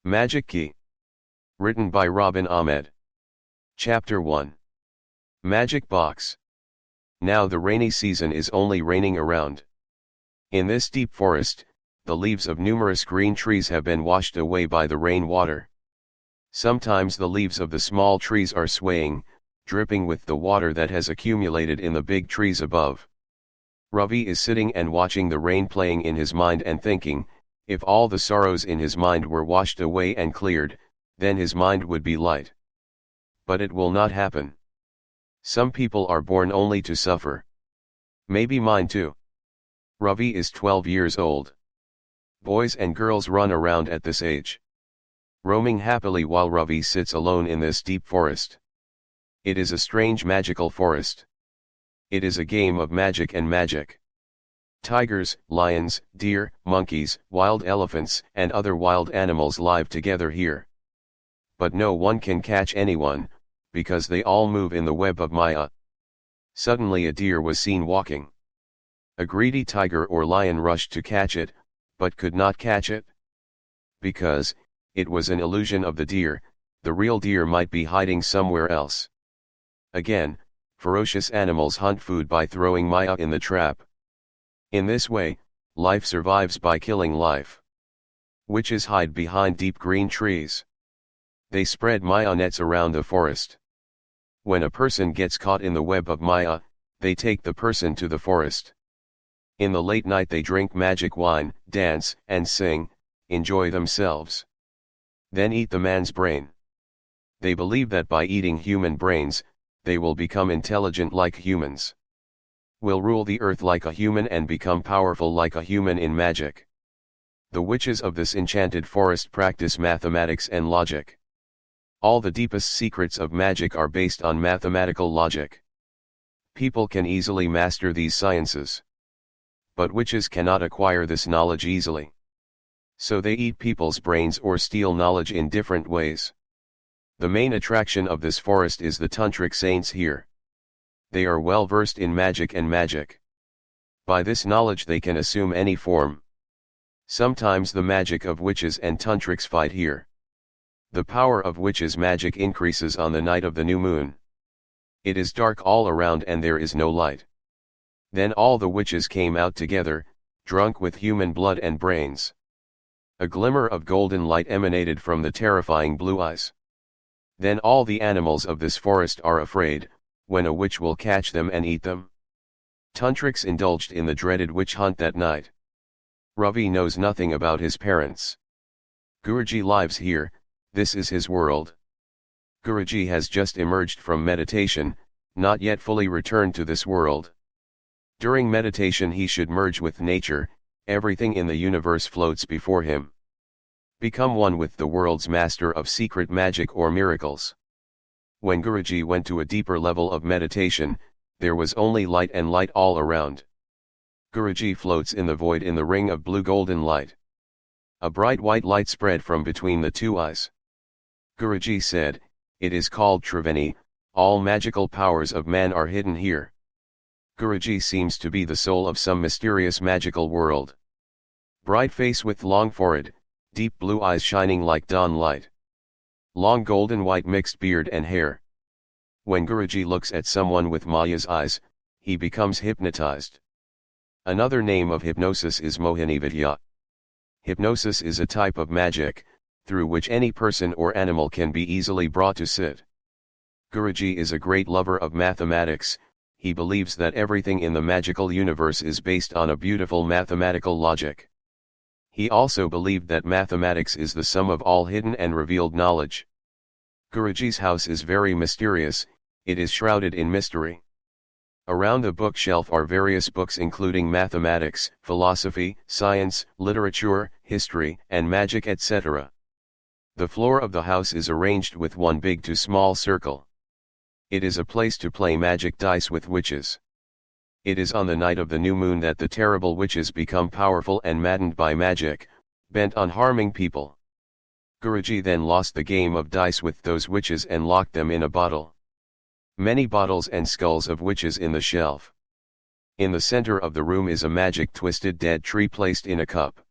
Magic Key. Written by Robin Ahmed. Chapter 1. Magic Box. Now the rainy season is only raining around. In this deep forest, the leaves of numerous green trees have been washed away by the rain water. Sometimes the leaves of the small trees are swaying, dripping with the water that has accumulated in the big trees above. Ravi is sitting and watching the rain playing in his mind and thinking, if all the sorrows in his mind were washed away and cleared, then his mind would be light. But it will not happen. Some people are born only to suffer. Maybe mine too. Ravi is 12 years old. Boys and girls run around at this age, roaming happily while Ravi sits alone in this deep forest. It is a strange magical forest. It is a game of magic and magic. Tigers, lions, deer, monkeys, wild elephants and other wild animals live together here. But no one can catch anyone, because they all move in the web of Maya. Suddenly a deer was seen walking. A greedy tiger or lion rushed to catch it, but could not catch it. Because it was an illusion of the deer, the real deer might be hiding somewhere else. Again, ferocious animals hunt food by throwing Maya in the trap. In this way, life survives by killing life. Witches hide behind deep green trees. They spread Maya nets around the forest. When a person gets caught in the web of Maya, they take the person to the forest. In the late night they drink magic wine, dance and sing, enjoy themselves. Then eat the man's brain. They believe that by eating human brains, they will become intelligent like humans. Will rule the earth like a human and become powerful like a human in magic. The witches of this enchanted forest practice mathematics and logic. All the deepest secrets of magic are based on mathematical logic. People can easily master these sciences. But witches cannot acquire this knowledge easily. So they eat people's brains or steal knowledge in different ways. The main attraction of this forest is the tantric saints here. They are well versed in magic and magic. By this knowledge they can assume any form. Sometimes the magic of witches and tantrics fight here. The power of witches' magic increases on the night of the new moon. It is dark all around and there is no light. Then all the witches came out together, drunk with human blood and brains. A glimmer of golden light emanated from the terrifying blue eyes. Then all the animals of this forest are afraid, when a witch will catch them and eat them. Tantrics indulged in the dreaded witch hunt that night. Ravi knows nothing about his parents. Guruji lives here, this is his world. Guruji has just emerged from meditation, not yet fully returned to this world. During meditation he should merge with nature, everything in the universe floats before him. Become one with the world's master of secret magic or miracles. When Guruji went to a deeper level of meditation, there was only light and light all around. Guruji floats in the void in the ring of blue golden light. A bright white light spread from between the two eyes. Guruji said, "It is called Triveni, all magical powers of man are hidden here." Guruji seems to be the soul of some mysterious magical world. Bright face with long forehead, deep blue eyes shining like dawn light. Long golden white mixed beard and hair. When Guruji looks at someone with Maya's eyes, he becomes hypnotized. Another name of hypnosis is Mohini Vidya. Hypnosis is a type of magic, through which any person or animal can be easily brought to sit. Guruji is a great lover of mathematics. He believes that everything in the magical universe is based on a beautiful mathematical logic. He also believed that mathematics is the sum of all hidden and revealed knowledge. Guruji's house is very mysterious, it is shrouded in mystery. Around the bookshelf are various books including mathematics, philosophy, science, literature, history, and magic etc. The floor of the house is arranged with one big to small circle. It is a place to play magic dice with witches. It is on the night of the new moon that the terrible witches become powerful and maddened by magic, bent on harming people. Guruji then lost the game of dice with those witches and locked them in a bottle. Many bottles and skulls of witches in the shelf. In the center of the room is a magic twisted dead tree placed in a cup.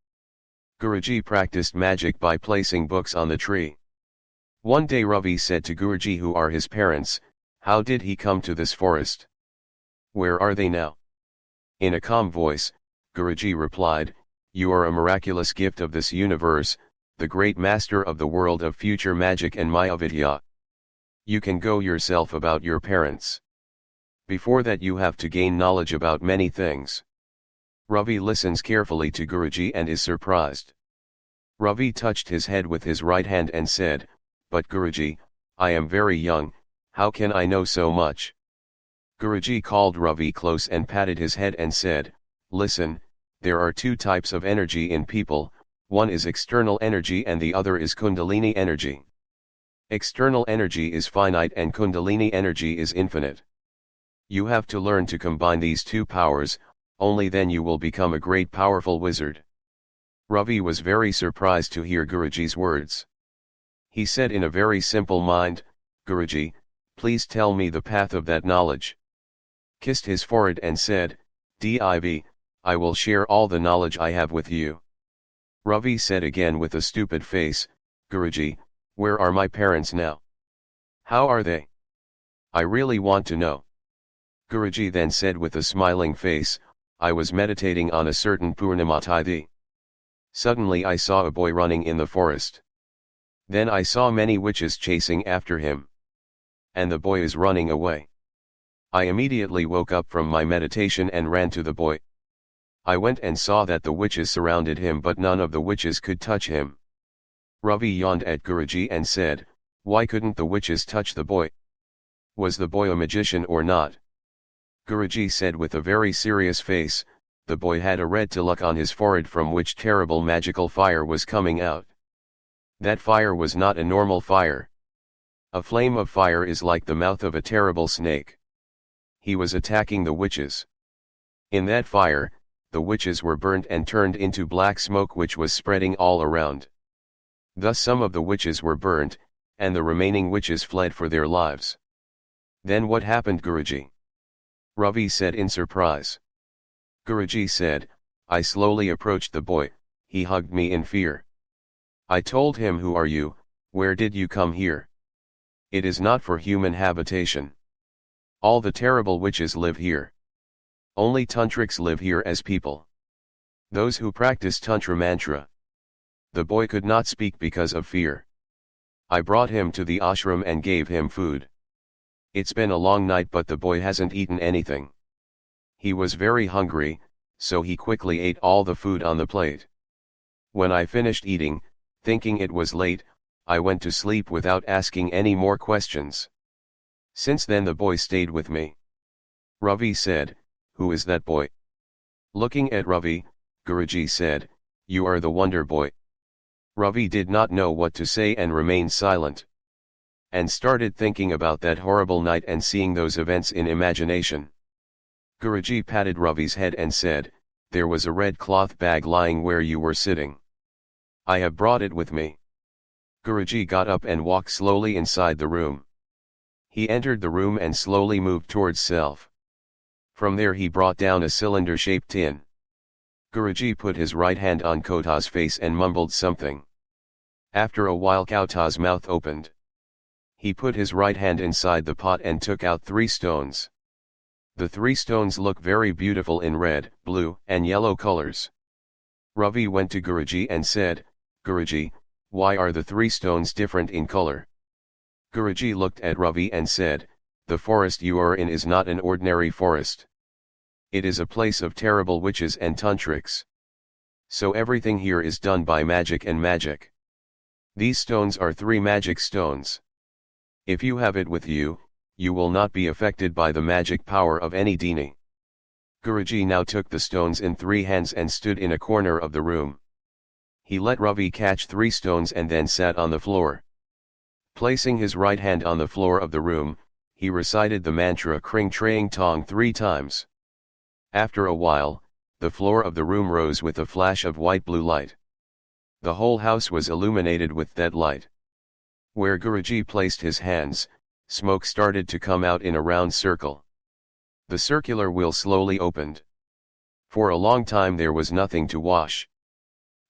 Guruji practiced magic by placing books on the tree. One day Ravi said to Guruji, who are his parents, how did he come to this forest? Where are they now? In a calm voice, Guruji replied, you are a miraculous gift of this universe, the great master of the world of future magic and Mayavidya. You can go yourself about your parents. Before that you have to gain knowledge about many things. Ravi listens carefully to Guruji and is surprised. Ravi touched his head with his right hand and said, but Guruji, I am very young, how can I know so much? Guruji called Ravi close and patted his head and said, listen, there are two types of energy in people, one is external energy and the other is Kundalini energy. External energy is finite and Kundalini energy is infinite. You have to learn to combine these two powers, only then you will become a great powerful wizard. Ravi was very surprised to hear Guruji's words. He said in a very simple mind, Guruji, please tell me the path of that knowledge. Kissed his forehead and said, Div, I will share all the knowledge I have with you. Ravi said again with a stupid face, Guruji, where are my parents now? How are they? I really want to know. Guruji then said with a smiling face, I was meditating on a certain Purnima Tithi. Suddenly I saw a boy running in the forest. Then I saw many witches chasing after him. And the boy is running away. I immediately woke up from my meditation and ran to the boy. I went and saw that the witches surrounded him, but none of the witches could touch him. Ravi yawned at Guruji and said, why couldn't the witches touch the boy? Was the boy a magician or not? Guruji said with a very serious face, the boy had a red tilak on his forehead from which terrible magical fire was coming out. That fire was not a normal fire. A flame of fire is like the mouth of a terrible snake. He was attacking the witches. In that fire, the witches were burnt and turned into black smoke which was spreading all around. Thus some of the witches were burnt, and the remaining witches fled for their lives. Then what happened, Guruji? Ravi said in surprise. Guruji said, I slowly approached the boy, he hugged me in fear. I told him, who are you, where did you come here? It is not for human habitation. All the terrible witches live here. Only tantrics live here as people. Those who practice tantra mantra. The boy could not speak because of fear. I brought him to the ashram and gave him food. It's been a long night but the boy hasn't eaten anything. He was very hungry, so he quickly ate all the food on the plate. When I finished eating, thinking it was late, I went to sleep without asking any more questions. Since then the boy stayed with me. Ravi said, who is that boy? Looking at Ravi, Guruji said, you are the wonder boy. Ravi did not know what to say and remained silent. And started thinking about that horrible night and seeing those events in imagination. Guruji patted Ravi's head and said, there was a red cloth bag lying where you were sitting. I have brought it with me. Guruji got up and walked slowly inside the room. He entered the room and slowly moved towards self. From there he brought down a cylinder-shaped tin. Guruji put his right hand on Kota's face and mumbled something. After a while Kota's mouth opened. He put his right hand inside the pot and took out 3 stones. The 3 stones look very beautiful in red, blue, and yellow colors. Ravi went to Guruji and said, Guruji, why are the 3 stones different in color? Guruji looked at Ravi and said, the forest you are in is not an ordinary forest. It is a place of terrible witches and tantrics. So everything here is done by magic and magic. These stones are 3 magic stones. If you have it with you, you will not be affected by the magic power of any dini. Guruji now took the stones in 3 hands and stood in a corner of the room. He let Ravi catch 3 stones and then sat on the floor. Placing his right hand on the floor of the room, he recited the mantra Kring Traying Tong 3 times. After a while, the floor of the room rose with a flash of white-blue light. The whole house was illuminated with that light. Where Guruji placed his hands, smoke started to come out in a round circle. The circular wheel slowly opened. For a long time there was nothing to wash.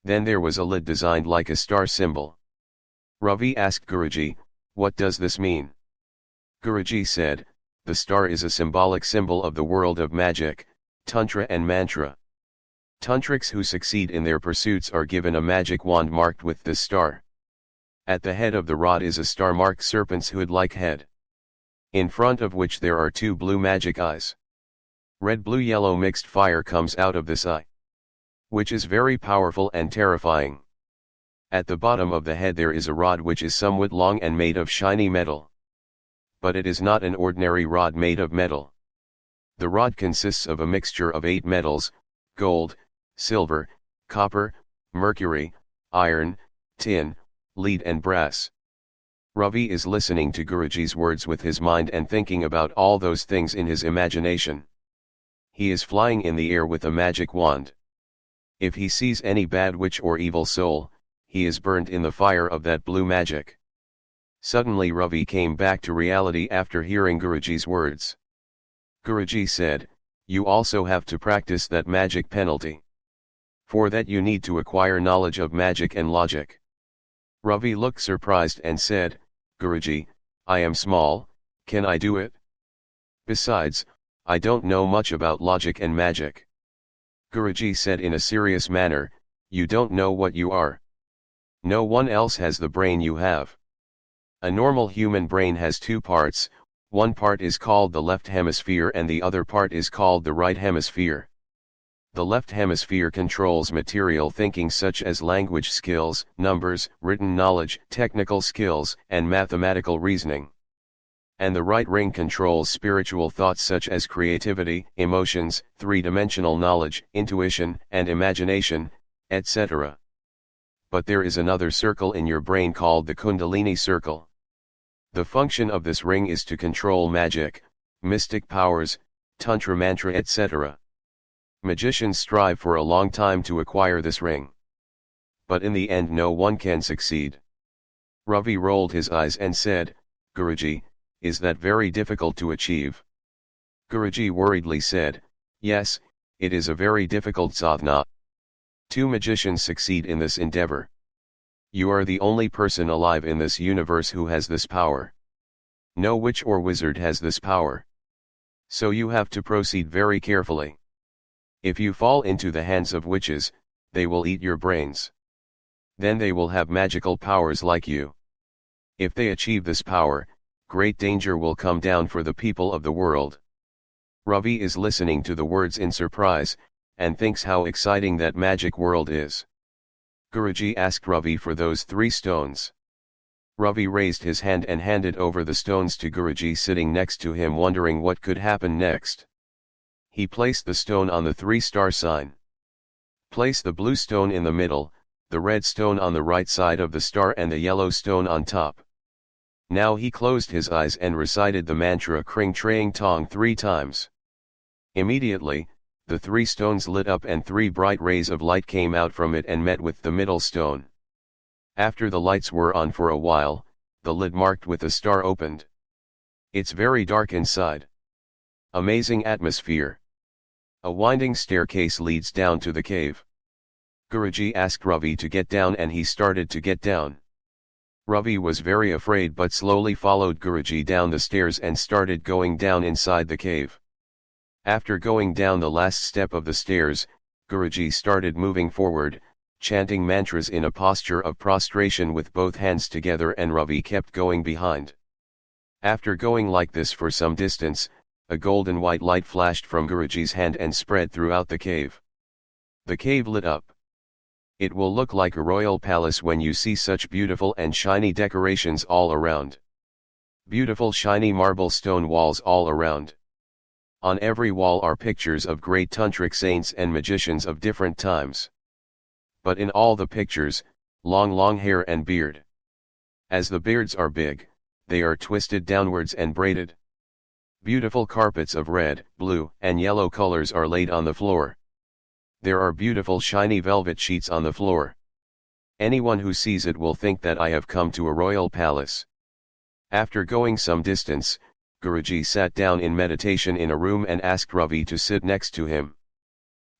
Then there was a lid designed like a star symbol. Ravi asked Guruji, "What does this mean?" Guruji said, "The star is a symbolic symbol of the world of magic, tantra and mantra. Tantrics who succeed in their pursuits are given a magic wand marked with this star. At the head of the rod is a star-marked serpent's hood-like head, in front of which there are two blue magic eyes. Red-blue-yellow mixed fire comes out of this eye, which is very powerful and terrifying. At the bottom of the head there is a rod which is somewhat long and made of shiny metal. But it is not an ordinary rod made of metal. The rod consists of a mixture of 8 metals: gold, silver, copper, mercury, iron, tin, lead and brass." Ravi is listening to Guruji's words with his mind and thinking about all those things in his imagination. He is flying in the air with a magic wand. If he sees any bad witch or evil soul, he is burned in the fire of that blue magic. Suddenly Ravi came back to reality after hearing Guruji's words. Guruji said, "You also have to practice that magic penalty. For that you need to acquire knowledge of magic and logic." Ravi looked surprised and said, "Guruji, I am small, can I do it? Besides, I don't know much about logic and magic." Guruji said in a serious manner, "You don't know what you are. No one else has the brain you have. A normal human brain has 2 parts, one part is called the left hemisphere and the other part is called the right hemisphere. The left hemisphere controls material thinking such as language skills, numbers, written knowledge, technical skills, and mathematical reasoning. And the right ring controls spiritual thoughts such as creativity, emotions, 3-dimensional knowledge, intuition, and imagination, etc. But there is another circle in your brain called the Kundalini circle. The function of this ring is to control magic, mystic powers, tantra mantra etc. Magicians strive for a long time to acquire this ring. But in the end no one can succeed." Ravi rolled his eyes and said, "Guruji, is that very difficult to achieve?" Guruji worriedly said, "Yes, it is a very difficult sadhana. 2 magicians succeed in this endeavor. You are the only person alive in this universe who has this power. No witch or wizard has this power. So you have to proceed very carefully. If you fall into the hands of witches, they will eat your brains. Then they will have magical powers like you. If they achieve this power, great danger will come down for the people of the world." Ravi is listening to the words in surprise, and thinks how exciting that magic world is. Guruji asked Ravi for those 3 stones. Ravi raised his hand and handed over the stones to Guruji sitting next to him, wondering what could happen next. He placed the stone on the 3-star sign. Place the blue stone in the middle, the red stone on the right side of the star and the yellow stone on top. Now he closed his eyes and recited the mantra Kring Traying Tong 3 times. Immediately, the 3 stones lit up and 3 bright rays of light came out from it and met with the middle stone. After the lights were on for a while, the lid marked with a star opened. It's very dark inside. Amazing atmosphere. A winding staircase leads down to the cave. Guruji asked Ravi to get down and he started to get down. Ravi was very afraid but slowly followed Guruji down the stairs and started going down inside the cave. After going down the last step of the stairs, Guruji started moving forward, chanting mantras in a posture of prostration with both hands together, and Ravi kept going behind. After going like this for some distance, a golden white light flashed from Guruji's hand and spread throughout the cave. The cave lit up. It will look like a royal palace when you see such beautiful and shiny decorations all around. Beautiful shiny marble stone walls all around. On every wall are pictures of great tantric saints and magicians of different times. But in all the pictures, long hair and beard. As the beards are big, they are twisted downwards and braided. Beautiful carpets of red, blue, and yellow colors are laid on the floor. There are beautiful shiny velvet sheets on the floor. Anyone who sees it will think that I have come to a royal palace. After going some distance, Guruji sat down in meditation in a room and asked Ravi to sit next to him.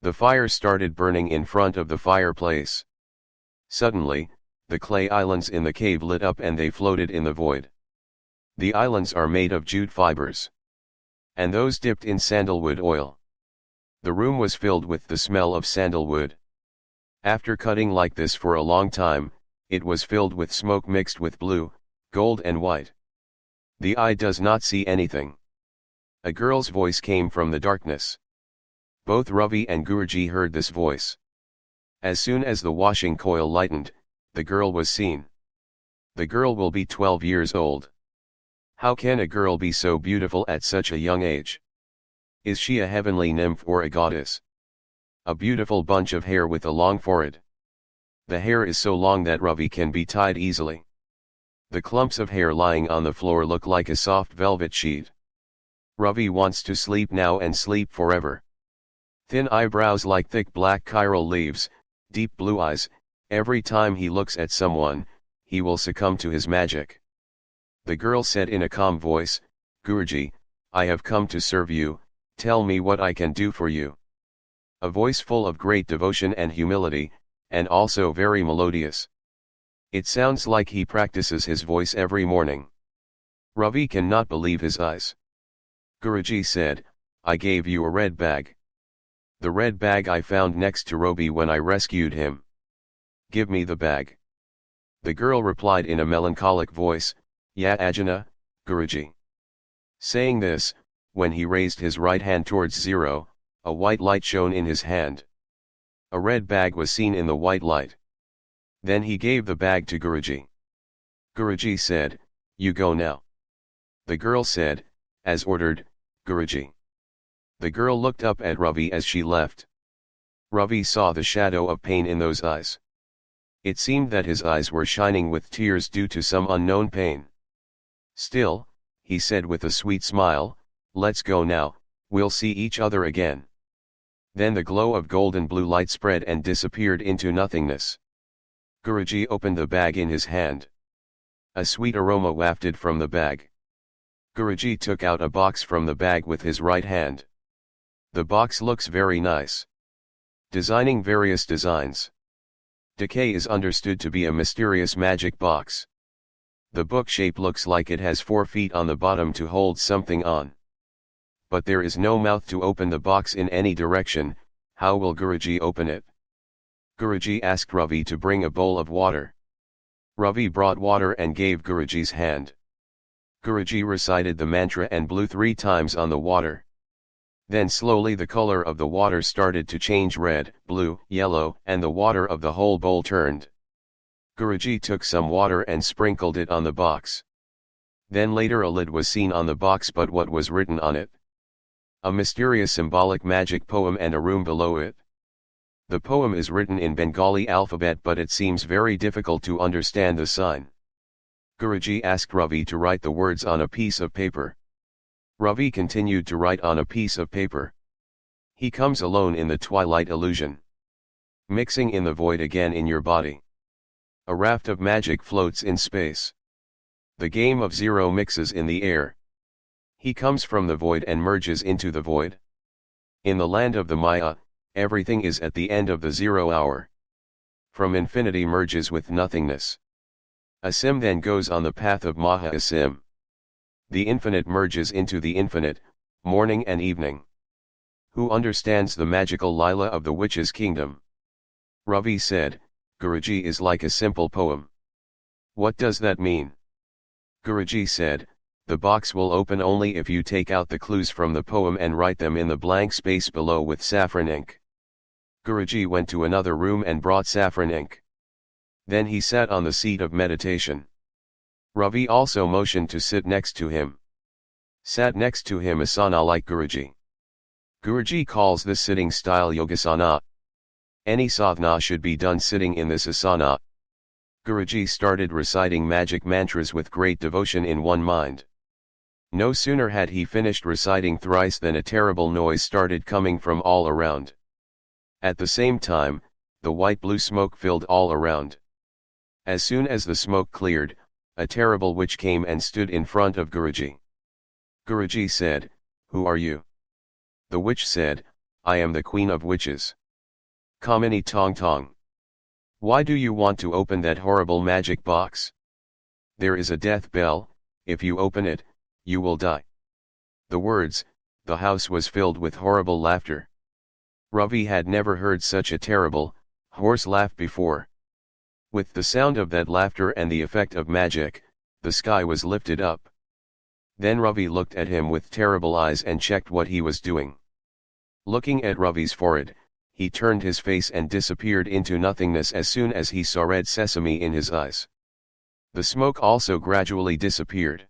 The fire started burning in front of the fireplace. Suddenly, the clay islands in the cave lit up and they floated in the void. The islands are made of jute fibers. And those dipped in sandalwood oil. The room was filled with the smell of sandalwood. After cutting like this for a long time, it was filled with smoke mixed with blue, gold and white. The eye does not see anything. A girl's voice came from the darkness. Both Ravi and Guruji heard this voice. As soon as the washing coil lightened, the girl was seen. The girl will be 12 years old. How can a girl be so beautiful at such a young age? Is she a heavenly nymph or a goddess? A beautiful bunch of hair with a long forehead. The hair is so long that Ravi can be tied easily. The clumps of hair lying on the floor look like a soft velvet sheet. Ravi wants to sleep now and sleep forever. Thin eyebrows like thick black chiral leaves, deep blue eyes, every time he looks at someone, he will succumb to his magic. The girl said in a calm voice, Guruji, I have come to serve you, tell me what I can do for you. A voice full of great devotion and humility, and also very melodious. It sounds like he practices his voice every morning. Ravi cannot believe his eyes. Guruji said, I gave you a red bag. The red bag I found next to Robi when I rescued him. Give me the bag. The girl replied in a melancholic voice, Ya Ajna, Guruji. Saying this, when he raised his right hand towards zero, a white light shone in his hand. A red bag was seen in the white light. Then he gave the bag to Guruji. Guruji said, You go now. The girl said, As ordered, Guruji. The girl looked up at Ravi as she left. Ravi saw the shadow of pain in those eyes. It seemed that his eyes were shining with tears due to some unknown pain. Still, he said with a sweet smile, Let's go now, we'll see each other again. Then the glow of golden blue light spread and disappeared into nothingness. Guruji opened the bag in his hand. A sweet aroma wafted from the bag. Guruji took out a box from the bag with his right hand. The box looks very nice. Designing various designs. Decay is understood to be a mysterious magic box. The book shape looks like it has 4 feet on the bottom to hold something on. But there is no mouth to open the box in any direction. How will Guruji open it? Guruji asked Ravi to bring a bowl of water. Ravi brought water and gave Guruji's hand. Guruji recited the mantra and blew 3 times on the water. Then slowly the color of the water started to change red, blue, yellow, and the water of the whole bowl turned. Guruji took some water and sprinkled it on the box. Then later a lid was seen on the box, but what was written on it? A mysterious symbolic magic poem and a room below it. The poem is written in Bengali alphabet, but it seems very difficult to understand the sign. Guruji asked Ravi to write the words on a piece of paper. Ravi continued to write on a piece of paper. He comes alone in the twilight illusion. Mixing in the void again in your body. A raft of magic floats in space. The game of zero mixes in the air. He comes from the void and merges into the void. In the land of the Maya, everything is at the end of the 0 hour. From infinity merges with nothingness. Asim then goes on the path of Maha Asim. The infinite merges into the infinite, morning and evening. Who understands the magical lila of the witch's kingdom? Ravi said, Guruji is like a simple poem. What does that mean? Guruji said, the box will open only if you take out the clues from the poem and write them in the blank space below with saffron ink. Guruji went to another room and brought saffron ink. Then he sat on the seat of meditation. Ravi also motioned to sit next to him. Sat next to him asana like Guruji. Guruji calls this sitting style yogasana. Any sadhana should be done sitting in this asana. Guruji started reciting magic mantras with great devotion in one mind. No sooner had he finished reciting thrice than a terrible noise started coming from all around. At the same time, the white-blue smoke filled all around. As soon as the smoke cleared, a terrible witch came and stood in front of Guruji. Guruji said, Who are you? The witch said, I am the queen of witches. Kamini Tong Tong. Why do you want to open that horrible magic box? There is a death bell, if you open it, you will die. The words, the house was filled with horrible laughter. Ravi had never heard such a terrible, hoarse laugh before. With the sound of that laughter and the effect of magic, the sky was lifted up. Then Ravi looked at him with terrible eyes and checked what he was doing. Looking at Ravi's forehead, he turned his face and disappeared into nothingness as soon as he saw red sesame in his eyes. The smoke also gradually disappeared.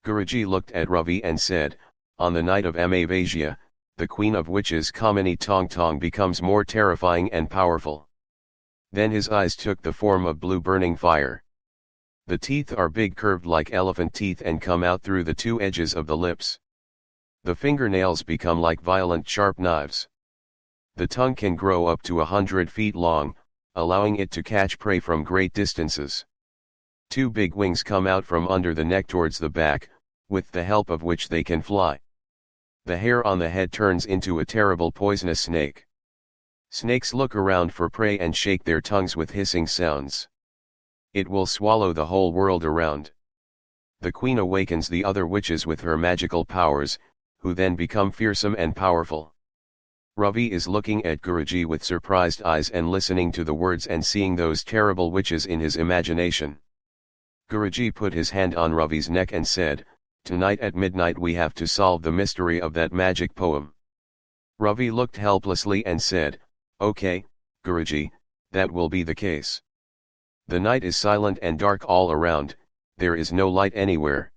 Guruji looked at Ravi and said, "On the night of Amavasya, the queen of witches Kamini Tong Tong becomes more terrifying and powerful." Then his eyes took the form of blue burning fire. The teeth are big, curved like elephant teeth and come out through the two edges of the lips. The fingernails become like violent sharp knives. The tongue can grow up to 100 feet long, allowing it to catch prey from great distances. Two big wings come out from under the neck towards the back, with the help of which they can fly. The hair on the head turns into a terrible poisonous snake. Snakes look around for prey and shake their tongues with hissing sounds. It will swallow the whole world around. The queen awakens the other witches with her magical powers, who then become fearsome and powerful. Ravi is looking at Guruji with surprised eyes and listening to the words and seeing those terrible witches in his imagination. Guruji put his hand on Ravi's neck and said, "Tonight at midnight we have to solve the mystery of that magic poem." Ravi looked helplessly and said, "Okay, Guruji, that will be the case." The night is silent and dark all around, there is no light anywhere.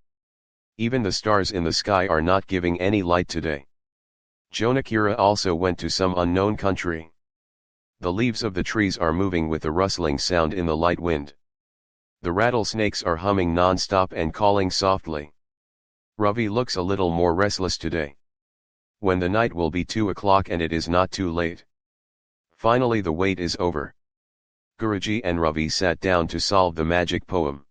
Even the stars in the sky are not giving any light today. Jonakira also went to some unknown country. The leaves of the trees are moving with a rustling sound in the light wind. The rattlesnakes are humming non-stop and calling softly. Ravi looks a little more restless today. When the night will be 2 o'clock and it is not too late. Finally the wait is over. Guruji and Ravi sat down to solve the magic poem.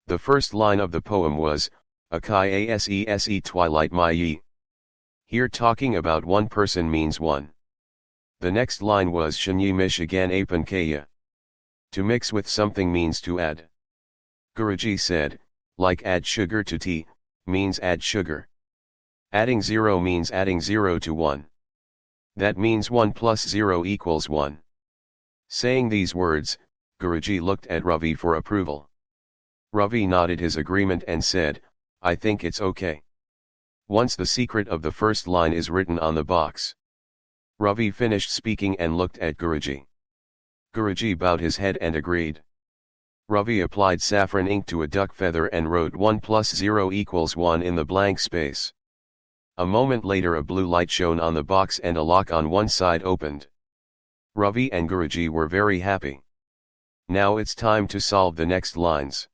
The first line of the poem was, Akai Ase twilight my ye. Here talking about one person means one. The next line was Shanyi Mishigan Apan Kaya. To mix with something means to add. Guruji said, like add sugar to tea, means add sugar. Adding 0 means adding 0 to 1. That means 1 plus 0 equals 1. Saying these words, Guruji looked at Ravi for approval. Ravi nodded his agreement and said, "I think it's okay." Once the secret of the first line is written on the box. Ravi finished speaking and looked at Guruji. Guruji bowed his head and agreed. Ravi applied saffron ink to a duck feather and wrote 1 plus 0 equals 1 in the blank space. A moment later a blue light shone on the box and a lock on one side opened. Ravi and Guruji were very happy. Now it's time to solve the next lines.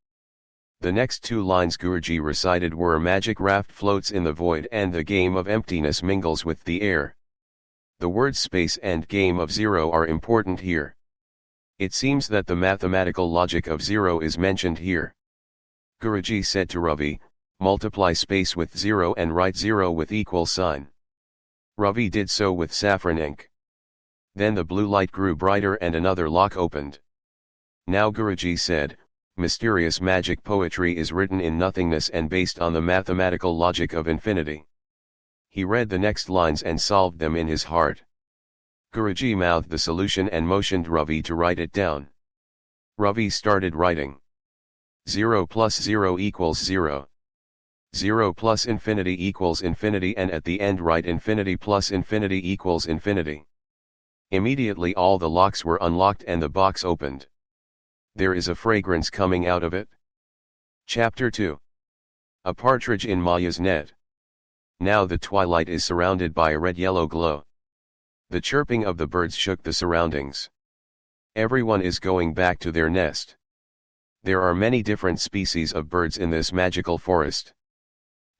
The next 2 lines Guruji recited were magic raft floats in the void and the game of emptiness mingles with the air. The words space and game of 0 are important here. It seems that the mathematical logic of 0 is mentioned here. Guruji said to Ravi, multiply space with 0 and write 0 with equal sign. Ravi did so with saffron ink. Then the blue light grew brighter and another lock opened. Now Guruji said, mysterious magic poetry is written in nothingness and based on the mathematical logic of infinity. He read the next lines and solved them in his heart. Guruji mouthed the solution and motioned Ravi to write it down. Ravi started writing. 0 plus 0 equals 0. 0 plus infinity equals infinity, and at the end write infinity plus infinity equals infinity. Immediately all the locks were unlocked and the box opened. There is a fragrance coming out of it. Chapter 2. A partridge in Maya's net. Now the twilight is surrounded by a red-yellow glow. The chirping of the birds shook the surroundings. Everyone is going back to their nest. There are many different species of birds in this magical forest.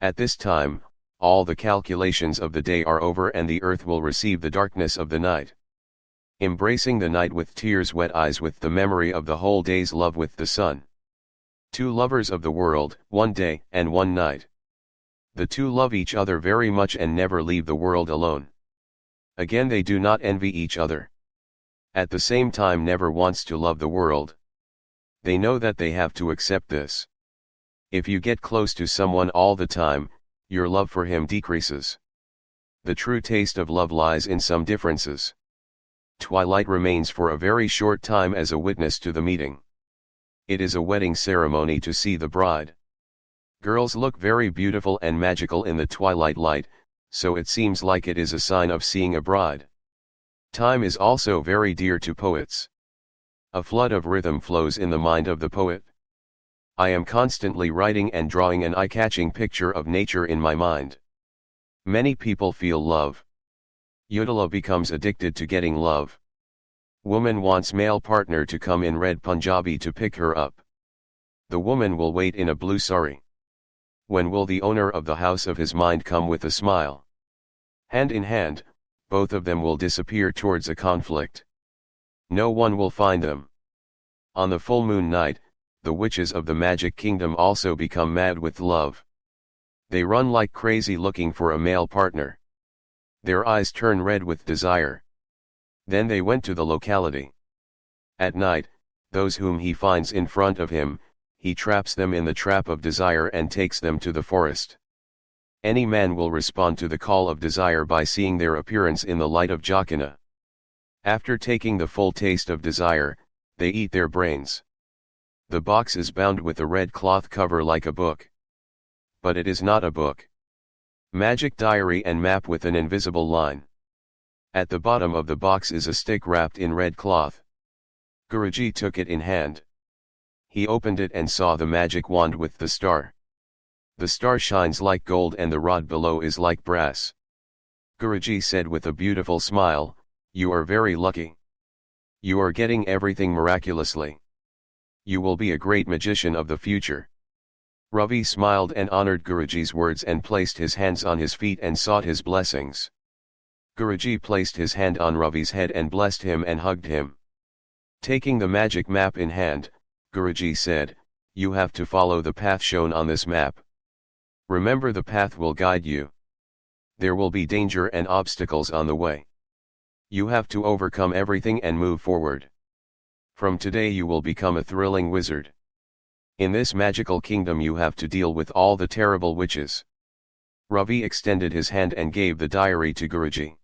At this time, all the calculations of the day are over and the earth will receive the darkness of the night. Embracing the night with tears-wet eyes with the memory of the whole day's love with the sun. 2 lovers of the world, 1 day and 1 night. The 2 love each other very much and never leave the world alone. Again they do not envy each other. at the same time never wants to love the world. They know that they have to accept this. If you get close to someone all the time, your love for him decreases. The true taste of love lies in some differences. Twilight remains for a very short time as a witness to the meeting. It is a wedding ceremony to see the bride. Girls look very beautiful and magical in the twilight light, so it seems like it is a sign of seeing a bride. Time is also very dear to poets. A flood of rhythm flows in the mind of the poet. I am constantly writing and drawing an eye-catching picture of nature in my mind. Many people feel love. Yodela becomes addicted to getting love. Woman wants male partner to come in red Punjabi to pick her up. The woman will wait in a blue sari. When will the owner of the house of his mind come with a smile? Hand in hand, both of them will disappear towards a conflict. No one will find them. On the full moon night, the witches of the magic kingdom also become mad with love. They run like crazy looking for a male partner. Their eyes turn red with desire. Then they went to the locality. At night, those whom he finds in front of him, he traps them in the trap of desire and takes them to the forest. Any man will respond to the call of desire by seeing their appearance in the light of Jacana. After taking the full taste of desire, they eat their brains. The box is bound with a red cloth cover like a book. But it is not a book. Magic diary and map with an invisible line. At the bottom of the box is a stick wrapped in red cloth. Guruji took it in hand. He opened it and saw the magic wand with the star. The star shines like gold and the rod below is like brass. Guruji said with a beautiful smile, "You are very lucky. You are getting everything miraculously. You will be a great magician of the future." Ravi smiled and honored Guruji's words and placed his hands on his feet and sought his blessings. Guruji placed his hand on Ravi's head and blessed him and hugged him. Taking the magic map in hand, Guruji said, "You have to follow the path shown on this map. Remember, the path will guide you. There will be danger and obstacles on the way. You have to overcome everything and move forward. From today you will become a thrilling wizard. In this magical kingdom you have to deal with all the terrible witches." Ravi extended his hand and gave the diary to Guruji.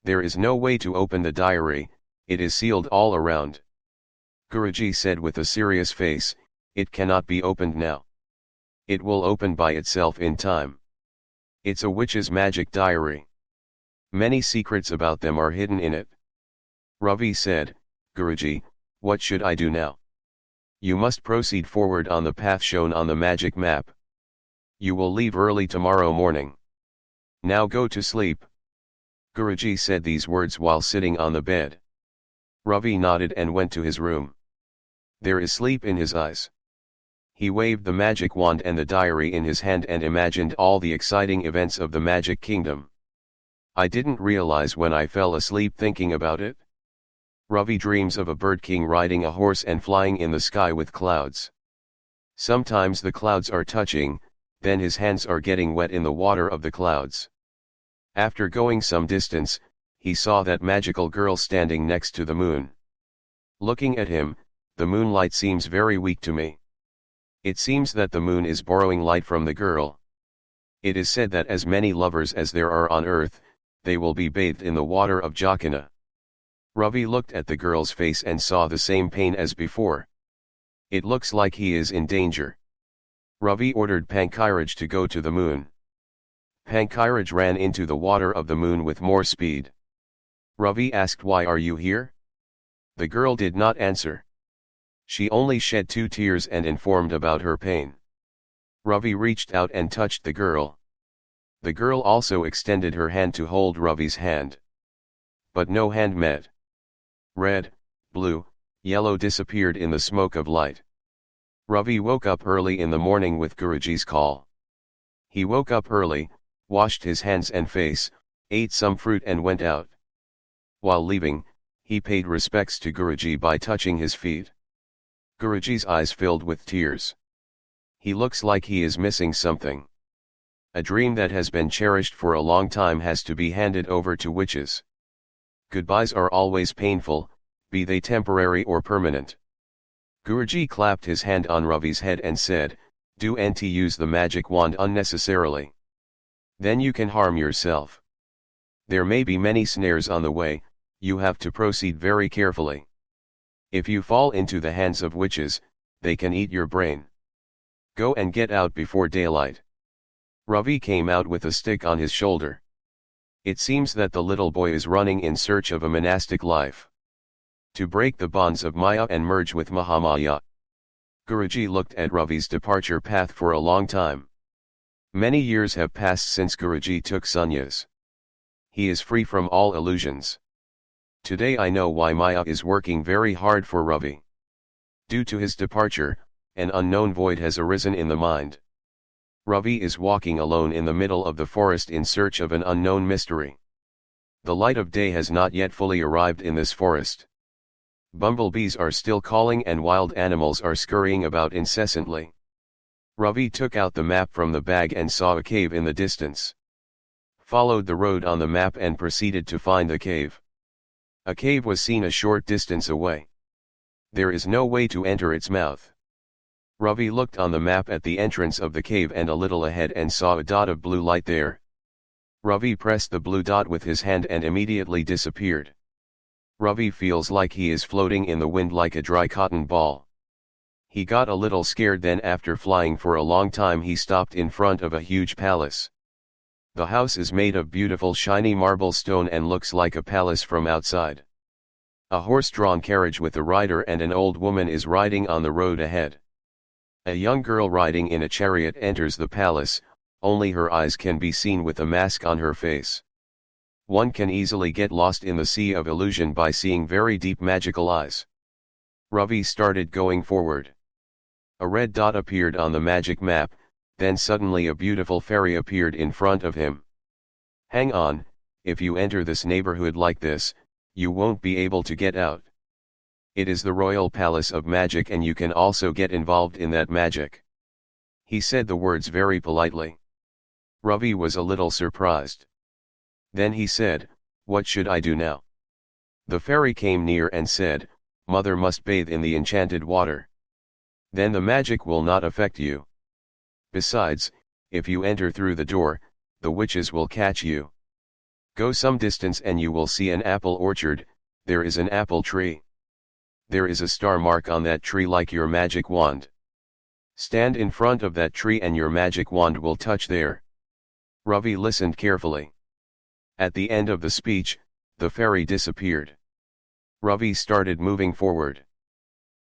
"There is no way to open the diary, it is sealed all around." Guruji said with a serious face, "It cannot be opened now. It will open by itself in time. It's a witch's magic diary. Many secrets about them are hidden in it." Ravi said, "Guruji, what should I do now?" "You must proceed forward on the path shown on the magic map. You will leave early tomorrow morning. Now go to sleep." Guruji said these words while sitting on the bed. Ravi nodded and went to his room. There is sleep in his eyes. He waved the magic wand and the diary in his hand and imagined all the exciting events of the magic kingdom. "I didn't realize when I fell asleep thinking about it." Ravi dreams of a bird king riding a horse and flying in the sky with clouds. Sometimes the clouds are touching, then his hands are getting wet in the water of the clouds. After going some distance, he saw that magical girl standing next to the moon. Looking at him, the moonlight seems very weak to me. It seems that the moon is borrowing light from the girl. It is said that as many lovers as there are on earth, they will be bathed in the water of Jacana. Ravi looked at the girl's face and saw the same pain as before. It looks like he is in danger. Ravi ordered Pankiraj to go to the moon. Pankiraj ran into the water of the moon with more speed. Ravi asked, "Why are you here?" The girl did not answer. She only shed 2 tears and informed about her pain. Ravi reached out and touched the girl. The girl also extended her hand to hold Ravi's hand. But no hand met. Red, blue, yellow disappeared in the smoke of light. Ravi woke up early in the morning with Guruji's call. He woke up early, washed his hands and face, ate some fruit and went out. While leaving, he paid respects to Guruji by touching his feet. Guruji's eyes filled with tears. He looks like he is missing something. A dream that has been cherished for a long time has to be handed over to witches. Goodbyes are always painful, be they temporary or permanent. Guruji clapped his hand on Ravi's head and said, "Do not use the magic wand unnecessarily. Then you can harm yourself. There may be many snares on the way, you have to proceed very carefully. If you fall into the hands of witches, they can eat your brain. Go and get out before daylight." Ravi came out with a stick on his shoulder. It seems that the little boy is running in search of a monastic life, to break the bonds of Maya and merge with Mahamaya. Guruji looked at Ravi's departure path for a long time. Many years have passed since Guruji took sannyas. He is free from all illusions. Today I know why Maya is working very hard for Ravi. Due to his departure, an unknown void has arisen in the mind. Ravi is walking alone in the middle of the forest in search of an unknown mystery. The light of day has not yet fully arrived in this forest. Bumblebees are still calling and wild animals are scurrying about incessantly. Ravi took out the map from the bag and saw a cave in the distance. Followed the road on the map and proceeded to find the cave. A cave was seen a short distance away. There is no way to enter its mouth. Ravi looked on the map at the entrance of the cave and a little ahead and saw a dot of blue light there. Ravi pressed the blue dot with his hand and immediately disappeared. Ravi feels like he is floating in the wind like a dry cotton ball. He got a little scared, then after flying for a long time he stopped in front of a huge palace. The house is made of beautiful shiny marble stone and looks like a palace from outside. A horse-drawn carriage with a rider and an old woman is riding on the road ahead. A young girl riding in a chariot enters the palace, only her eyes can be seen with a mask on her face. One can easily get lost in the sea of illusion by seeing very deep magical eyes. Ravi started going forward. A red dot appeared on the magic map, then suddenly a beautiful fairy appeared in front of him. "Hang on, if you enter this neighborhood like this, you won't be able to get out. It is the royal palace of magic and you can also get involved in that magic." He said the words very politely. Ravi was a little surprised. Then he said, "What should I do now?" The fairy came near and said, "Mother must bathe in the enchanted water. Then the magic will not affect you. Besides, if you enter through the door, the witches will catch you. Go some distance and you will see an apple orchard, there is an apple tree. There is a star mark on that tree like your magic wand. Stand in front of that tree and your magic wand will touch there." Ravi listened carefully. At the end of the speech, the fairy disappeared. Ravi started moving forward.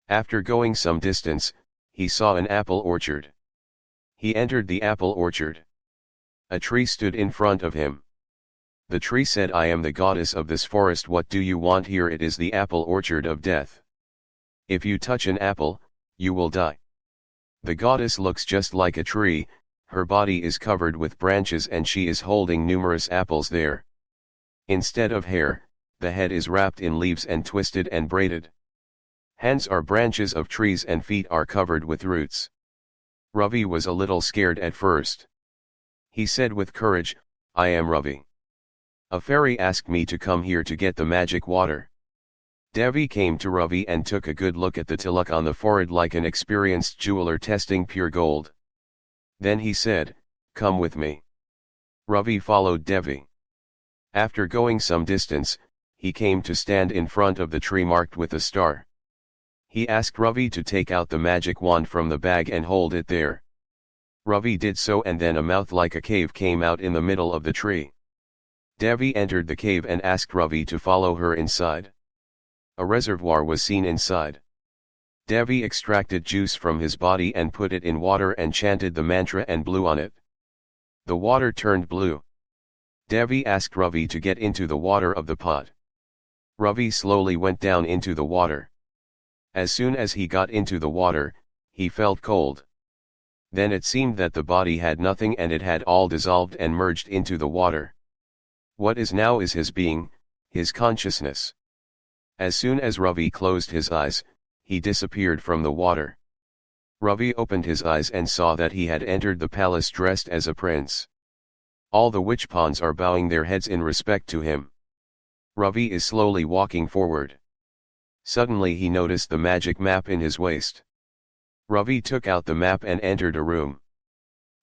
After going some distance, he saw an apple orchard. He entered the apple orchard. A tree stood in front of him. The tree said, "I am the goddess of this forest. What do you want here? It is the apple orchard of death. If you touch an apple, you will die." The goddess looks just like a tree, her body is covered with branches and she is holding numerous apples there. Instead of hair, the head is wrapped in leaves and twisted and braided. Hands are branches of trees and feet are covered with roots. Ravi was a little scared at first. He said with courage, "I am Ravi. A fairy asked me to come here to get the magic water." Devi came to Ravi and took a good look at the tilak on the forehead like an experienced jeweler testing pure gold. Then he said, "Come with me." Ravi followed Devi. After going some distance, he came to stand in front of the tree marked with a star. He asked Ravi to take out the magic wand from the bag and hold it there. Ravi did so and then a mouth like a cave came out in the middle of the tree. Devi entered the cave and asked Ravi to follow her inside. A reservoir was seen inside. Devi extracted juice from his body and put it in water and chanted the mantra and blew on it. The water turned blue. Devi asked Ravi to get into the water of the pot. Ravi slowly went down into the water. As soon as he got into the water, he felt cold. Then it seemed that the body had nothing and it had all dissolved and merged into the water. What is now is his being, his consciousness. As soon as Ravi closed his eyes, he disappeared from the water. Ravi opened his eyes and saw that he had entered the palace dressed as a prince. All the witch pawns are bowing their heads in respect to him. Ravi is slowly walking forward. Suddenly he noticed the magic map in his waist. Ravi took out the map and entered a room.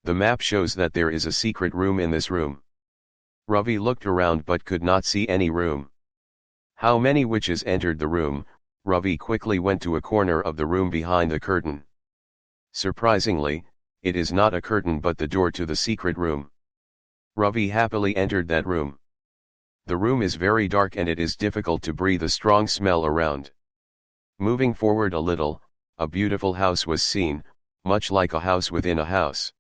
The map shows that there is a secret room in this room. Ravi looked around but could not see any room. How many witches entered the room? Ravi quickly went to a corner of the room behind the curtain. Surprisingly, it is not a curtain but the door to the secret room. Ravi happily entered that room. The room is very dark and it is difficult to breathe a strong smell around. Moving forward a little, a beautiful house was seen, much like a house within a house.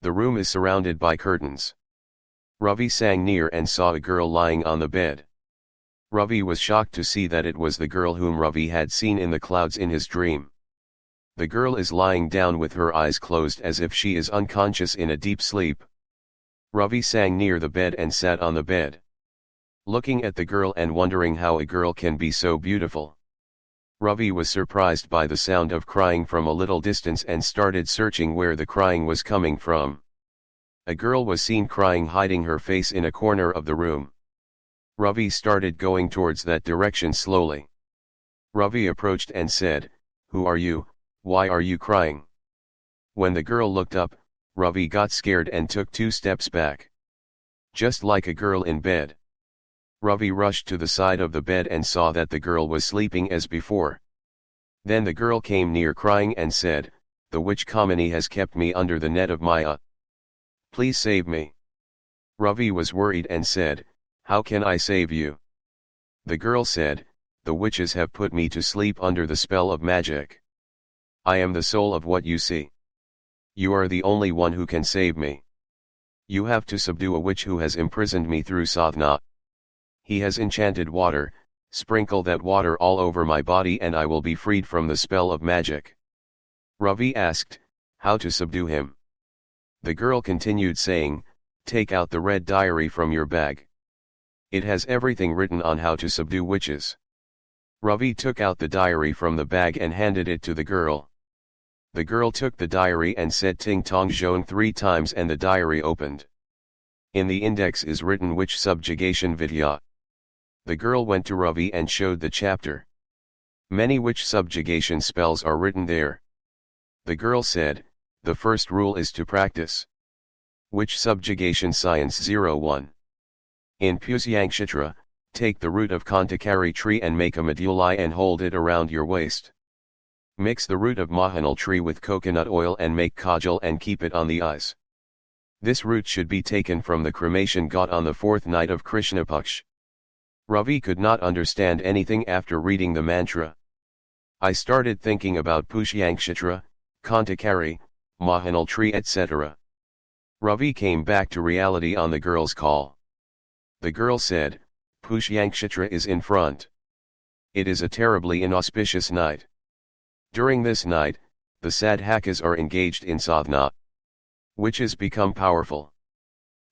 The room is surrounded by curtains. Ravi sang near and saw a girl lying on the bed. Ravi was shocked to see that it was the girl whom Ravi had seen in the clouds in his dream. The girl is lying down with her eyes closed as if she is unconscious in a deep sleep. Ravi sang near the bed and sat on the bed, looking at the girl and wondering how a girl can be so beautiful. Ravi was surprised by the sound of crying from a little distance and started searching where the crying was coming from. A girl was seen crying, hiding her face in a corner of the room. Ravi started going towards that direction slowly. Ravi approached and said, "Who are you? Why are you crying?" When the girl looked up, Ravi got scared and took 2 steps back. Just like a girl in bed. Ravi rushed to the side of the bed and saw that the girl was sleeping as before. Then the girl came near crying and said, "The witch Kamini has kept me under the net of Maya. Please save me." Ravi was worried and said, "How can I save you?" The girl said, "The witches have put me to sleep under the spell of magic. I am the soul of what you see. You are the only one who can save me. You have to subdue a witch who has imprisoned me through sadhana. He has enchanted water, sprinkle that water all over my body and I will be freed from the spell of magic." Ravi asked, "How to subdue him?" The girl continued saying, "Take out the red diary from your bag. It has everything written on how to subdue witches." Ravi took out the diary from the bag and handed it to the girl. The girl took the diary and said Ting Tong Zhong 3 times and the diary opened. In the index is written Witch Subjugation Vidya. The girl went to Ravi and showed the chapter. Many witch subjugation spells are written there. The girl said, "The first rule is to practice. Witch Subjugation Science 01. In Pusyangshitra, take the root of Kantakari tree and make a medullae and hold it around your waist. Mix the root of Mahanal tree with coconut oil and make kajal and keep it on the eyes. This root should be taken from the cremation ghat on the 4th night of Krishna Paksh." Ravi could not understand anything after reading the mantra. I started thinking about Pushyankshatra, Kantakari, Mahanal tree etc. Ravi came back to reality on the girl's call. The girl said, "Pushyankshatra is in front. It is a terribly inauspicious night. During this night, the sadhakas are engaged in sadhana. Witches become powerful.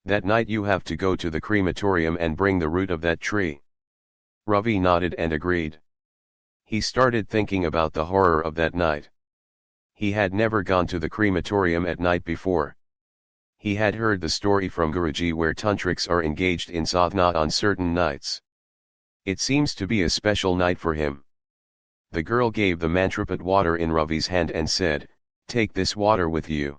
That night you have to go to the crematorium and bring the root of that tree." Ravi nodded and agreed. He started thinking about the horror of that night. He had never gone to the crematorium at night before. He had heard the story from Guruji where tantrics are engaged in sadhana on certain nights. It seems to be a special night for him. The girl gave the mantraput water in Ravi's hand and said, "Take this water with you.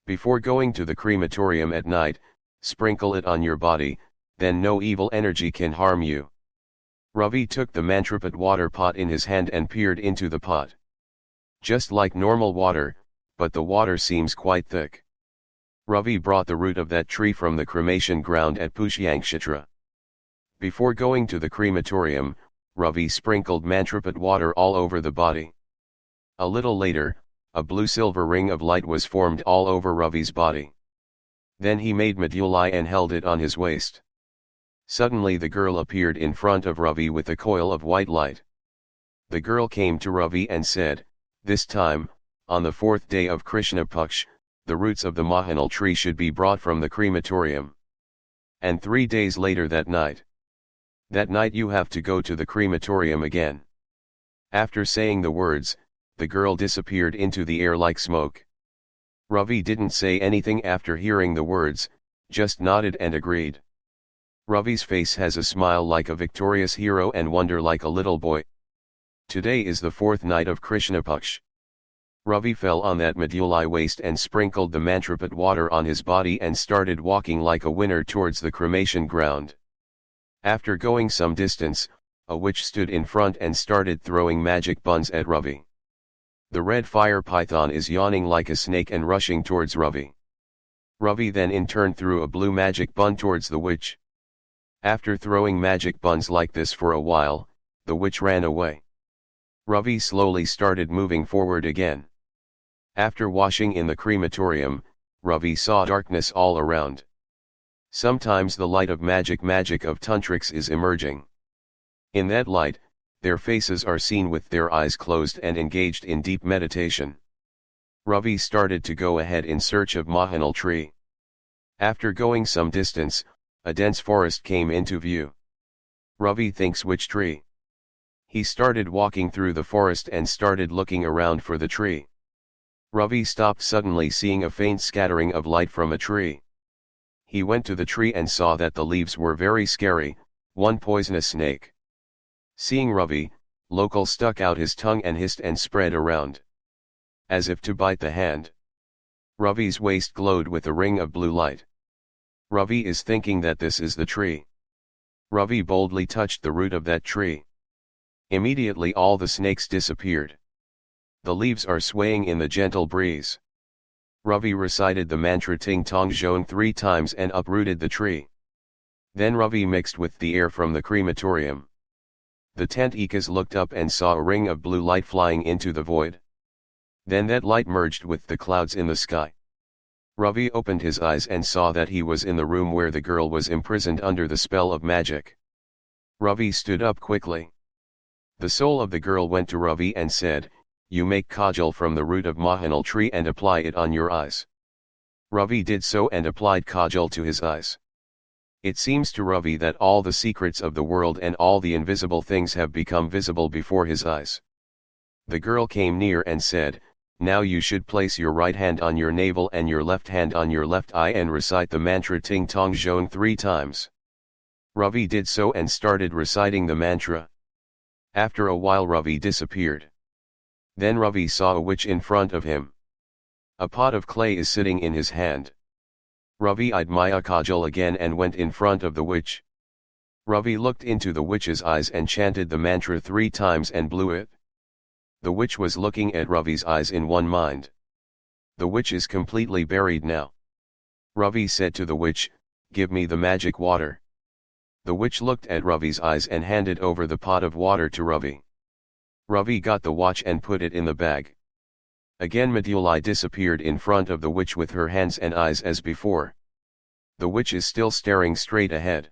Before going to the crematorium at night, sprinkle it on your body, then no evil energy can harm you." Ravi took the mantraput water pot in his hand and peered into the pot. Just like normal water, but the water seems quite thick. Ravi brought the root of that tree from the cremation ground at Pushyankshatra. Before going to the crematorium, Ravi sprinkled mantraput water all over the body. A little later, a blue-silver ring of light was formed all over Ravi's body. Then he made medullae and held it on his waist. Suddenly the girl appeared in front of Ravi with a coil of white light. The girl came to Ravi and said, "This time, on the 4th day of Krishna Paksh, the roots of the Mahanal tree should be brought from the crematorium. And 3 days later that night. That night you have to go to the crematorium again." After saying the words, the girl disappeared into the air like smoke. Ravi didn't say anything after hearing the words, just nodded and agreed. Ravi's face has a smile like a victorious hero and wonder like a little boy. Today is the fourth night of Krishnapaksh. Ravi fell on that medullai waist and sprinkled the mantraput water on his body and started walking like a winner towards the cremation ground. After going some distance, a witch stood in front and started throwing magic buns at Ravi. The red fire python is yawning like a snake and rushing towards Ravi. Ravi then in turn threw a blue magic bun towards the witch. After throwing magic buns like this for a while, the witch ran away. Ravi slowly started moving forward again. After washing in the crematorium, Ravi saw darkness all around. Sometimes the light of magic of tantrics is emerging. In that light, their faces are seen with their eyes closed and engaged in deep meditation. Ravi started to go ahead in search of Mahanal tree. After going some distance, a dense forest came into view. Ravi thinks which tree? He started walking through the forest and started looking around for the tree. Ravi stopped suddenly seeing a faint scattering of light from a tree. He went to the tree and saw that the leaves were very scary, one poisonous snake. Seeing Ravi, Lokal stuck out his tongue and hissed and spread around, as if to bite the hand. Ravi's waist glowed with a ring of blue light. Ravi is thinking that this is the tree. Ravi boldly touched the root of that tree. Immediately all the snakes disappeared. The leaves are swaying in the gentle breeze. Ravi recited the mantra Ting Tong Zhong 3 times and uprooted the tree. Then Ravi mixed with the air from the crematorium. The Tantikas looked up and saw a ring of blue light flying into the void. Then that light merged with the clouds in the sky. Ravi opened his eyes and saw that he was in the room where the girl was imprisoned under the spell of magic. Ravi stood up quickly. The soul of the girl went to Ravi and said, "You make kajal from the root of Mahanal tree and apply it on your eyes." Ravi did so and applied kajal to his eyes. It seems to Ravi that all the secrets of the world and all the invisible things have become visible before his eyes. The girl came near and said, "Now you should place your right hand on your navel and your left hand on your left eye and recite the mantra Ting Tong Zhong 3 times. Ravi did so and started reciting the mantra. After a while Ravi disappeared. Then Ravi saw a witch in front of him. A pot of clay is sitting in his hand. Ravi eyed Maya Kajal again and went in front of the witch. Ravi looked into the witch's eyes and chanted the mantra 3 times and blew it. The witch was looking at Ravi's eyes in one mind. The witch is completely buried now. Ravi said to the witch, "Give me the magic water." The witch looked at Ravi's eyes and handed over the pot of water to Ravi. Ravi got the watch and put it in the bag. Again Medullai disappeared in front of the witch with her hands and eyes as before. The witch is still staring straight ahead.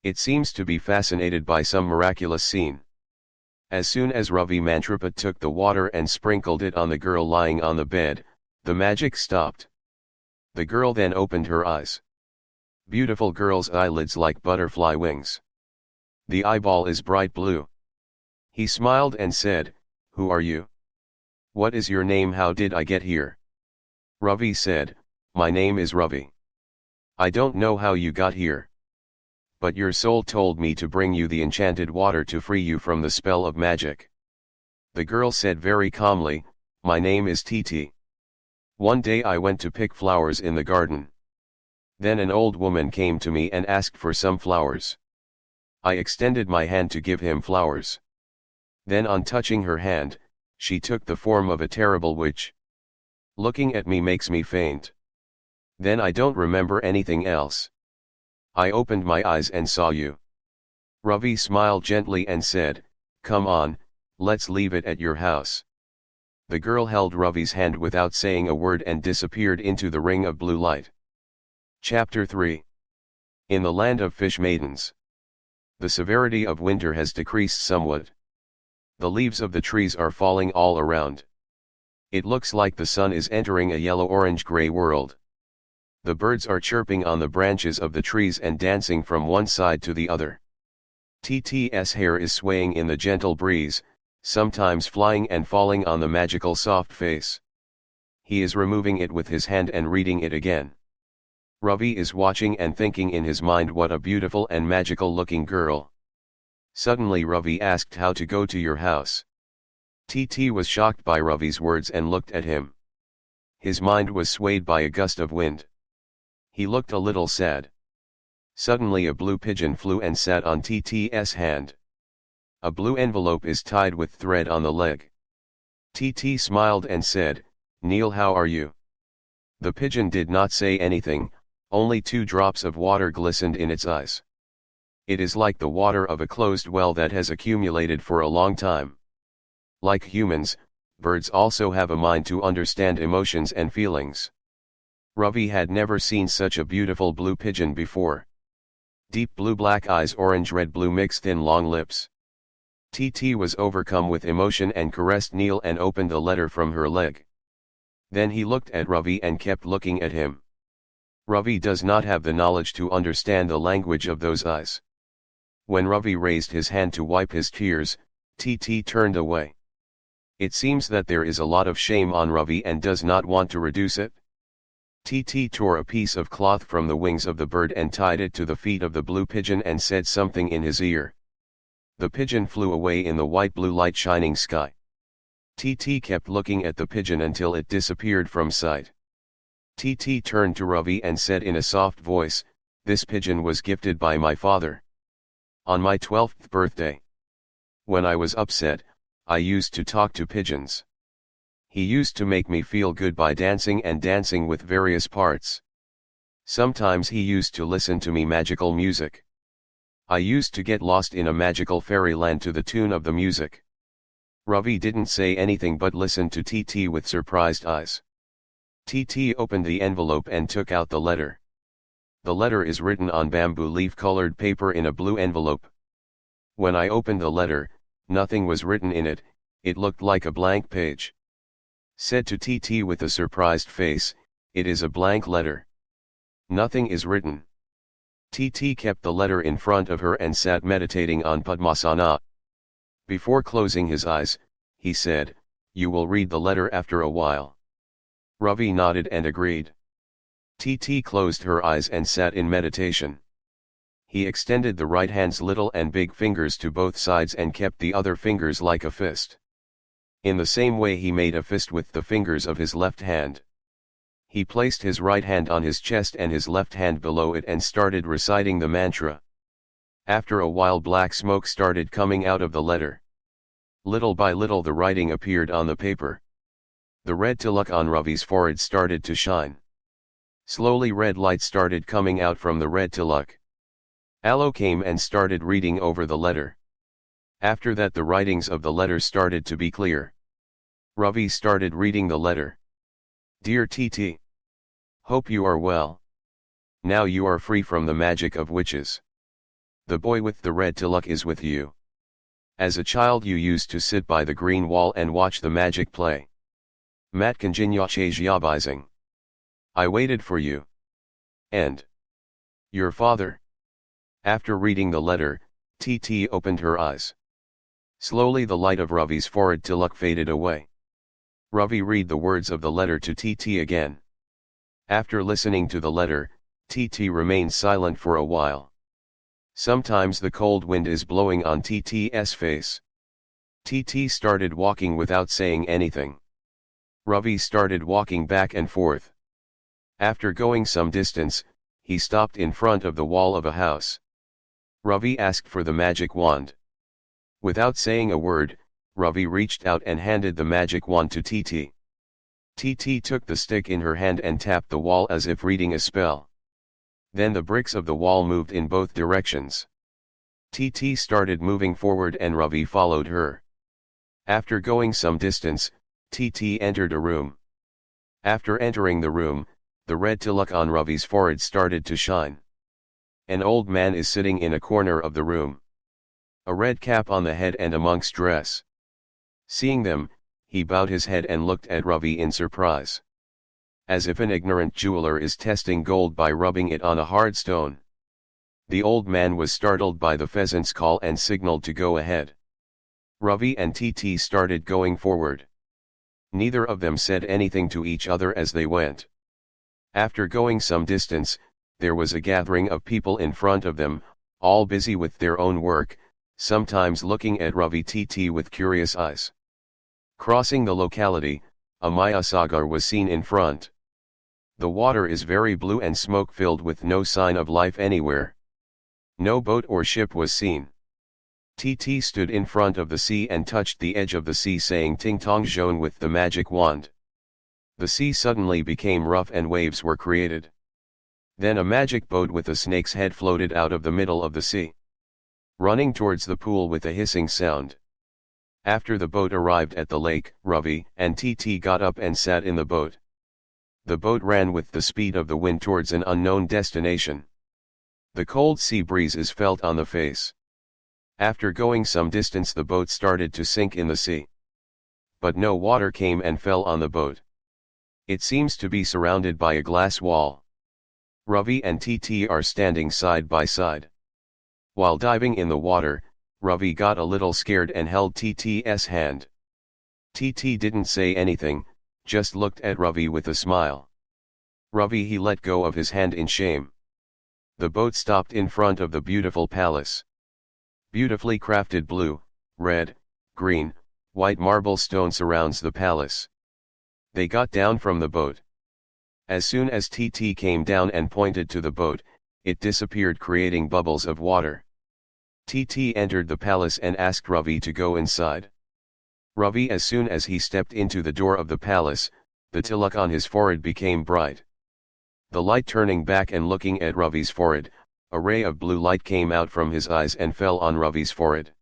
It seems to be fascinated by some miraculous scene. As soon as Ravi Mantraput took the water and sprinkled it on the girl lying on the bed, the magic stopped. The girl then opened her eyes. Beautiful girl's eyelids like butterfly wings. The eyeball is bright blue. He smiled and said, "Who are you? What is your name? How did I get here?" Ravi said, "My name is Ravi. I don't know how you got here. But your soul told me to bring you the enchanted water to free you from the spell of magic." The girl said very calmly, "My name is Titi. One day I went to pick flowers in the garden. Then an old woman came to me and asked for some flowers. I extended my hand to give him flowers. Then on touching her hand, she took the form of a terrible witch. Looking at me makes me faint. Then I don't remember anything else. I opened my eyes and saw you." Ravi smiled gently and said, "Come on, let's leave it at your house." The girl held Ravi's hand without saying a word and disappeared into the ring of blue light. Chapter 3. In the land of fish maidens. The severity of winter has decreased somewhat. The leaves of the trees are falling all around. It looks like the sun is entering a yellow-orange-gray world. The birds are chirping on the branches of the trees and dancing from one side to the other. TT's hair is swaying in the gentle breeze, sometimes flying and falling on the magical soft face. He is removing it with his hand and reading it again. Ravi is watching and thinking in his mind, what a beautiful and magical looking girl. Suddenly Ravi asked how to go to your house. TT was shocked by Ravi's words and looked at him. His mind was swayed by a gust of wind. He looked a little sad. Suddenly a blue pigeon flew and sat on TT's hand. A blue envelope is tied with thread on the leg. TT smiled and said, "Neil, how are you?" The pigeon did not say anything, only 2 drops of water glistened in its eyes. It is like the water of a closed well that has accumulated for a long time. Like humans, birds also have a mind to understand emotions and feelings. Ravi had never seen such a beautiful blue pigeon before. Deep blue black eyes, orange red blue mix, thin long lips. TT was overcome with emotion and caressed Neil and opened the letter from her leg. Then he looked at Ravi and kept looking at him. Ravi does not have the knowledge to understand the language of those eyes. When Ravi raised his hand to wipe his tears, TT turned away. It seems that there is a lot of shame on Ravi and does not want to reduce it. TT tore a piece of cloth from the wings of the bird and tied it to the feet of the blue pigeon and said something in his ear. The pigeon flew away in the white blue light shining sky. TT kept looking at the pigeon until it disappeared from sight. TT turned to Ravi and said in a soft voice, "This pigeon was gifted by my father. On my 12th birthday. When I was upset, I used to talk to pigeons. He used to make me feel good by dancing with various parts. Sometimes he used to listen to me magical music. I used to get lost in a magical fairyland to the tune of the music." Ravi didn't say anything but listened to TT with surprised eyes. TT opened the envelope and took out the letter. The letter is written on bamboo leaf colored paper in a blue envelope. When I opened the letter, nothing was written in it, it looked like a blank page. Said to TT with a surprised face, "It is a blank letter. Nothing is written." TT kept the letter in front of her and sat meditating on Padmasana. Before closing his eyes, he said, "You will read the letter after a while." Ravi nodded and agreed. TT closed her eyes and sat in meditation. He extended the right hand's little and big fingers to both sides and kept the other fingers like a fist. In the same way he made a fist with the fingers of his left hand. He placed his right hand on his chest and his left hand below it and started reciting the mantra. After a while black smoke started coming out of the letter. Little by little the writing appeared on the paper. The red tilak on Ravi's forehead started to shine. Slowly red light started coming out from the red tilak. Aloe came and started reading over the letter. After that the writings of the letter started to be clear. Ravi started reading the letter. "Dear TT. Hope you are well. Now you are free from the magic of witches. The boy with the red tilak is with you. As a child you used to sit by the green wall and watch the magic play. Mat Kanjinyachajyabizing. I waited for you. And your father?" After reading the letter, TT opened her eyes. Slowly the light of Ravi's forehead tilak faded away. Ravi read the words of the letter to TT again. After listening to the letter, TT remained silent for a while. Sometimes the cold wind is blowing on TT's face. TT started walking without saying anything. Ravi started walking back and forth. After going some distance, he stopped in front of the wall of a house. Ravi asked for the magic wand. Without saying a word, Ravi reached out and handed the magic wand to TT. TT took the stick in her hand and tapped the wall as if reading a spell. Then the bricks of the wall moved in both directions. TT started moving forward and Ravi followed her. After going some distance, TT entered a room. After entering the room, the red tilak on Ravi's forehead started to shine. An old man is sitting in a corner of the room. A red cap on the head and a monk's dress. Seeing them, he bowed his head and looked at Ravi in surprise. As if an ignorant jeweler is testing gold by rubbing it on a hard stone. The old man was startled by the pheasant's call and signaled to go ahead. Ravi and TT started going forward. Neither of them said anything to each other as they went. After going some distance, there was a gathering of people in front of them, all busy with their own work, sometimes looking at Ravi TT with curious eyes. Crossing the locality, a Maya Sagar was seen in front. The water is very blue and smoke-filled with no sign of life anywhere. No boat or ship was seen. TT stood in front of the sea and touched the edge of the sea, saying Ting Tong Zhone with the magic wand. The sea suddenly became rough and waves were created. Then a magic boat with a snake's head floated out of the middle of the sea, running towards the pool with a hissing sound. After the boat arrived at the lake, Ravi and TT got up and sat in the boat. The boat ran with the speed of the wind towards an unknown destination. The cold sea breeze is felt on the face. After going some distance, the boat started to sink in the sea. But no water came and fell on the boat. It seems to be surrounded by a glass wall. Ravi and TT are standing side by side. While diving in the water, Ravi got a little scared and held TT's hand. TT didn't say anything, just looked at Ravi with a smile. Ravi he let go of his hand in shame. The boat stopped in front of the beautiful palace. Beautifully crafted blue, red, green, white marble stone surrounds the palace. They got down from the boat. As soon as TT came down and pointed to the boat, it disappeared, creating bubbles of water. TT entered the palace and asked Ravi to go inside. Ravi, as soon as he stepped into the door of the palace, the tilak on his forehead became bright. The light turning back and looking at Ravi's forehead, a ray of blue light came out from his eyes and fell on Ravi's forehead.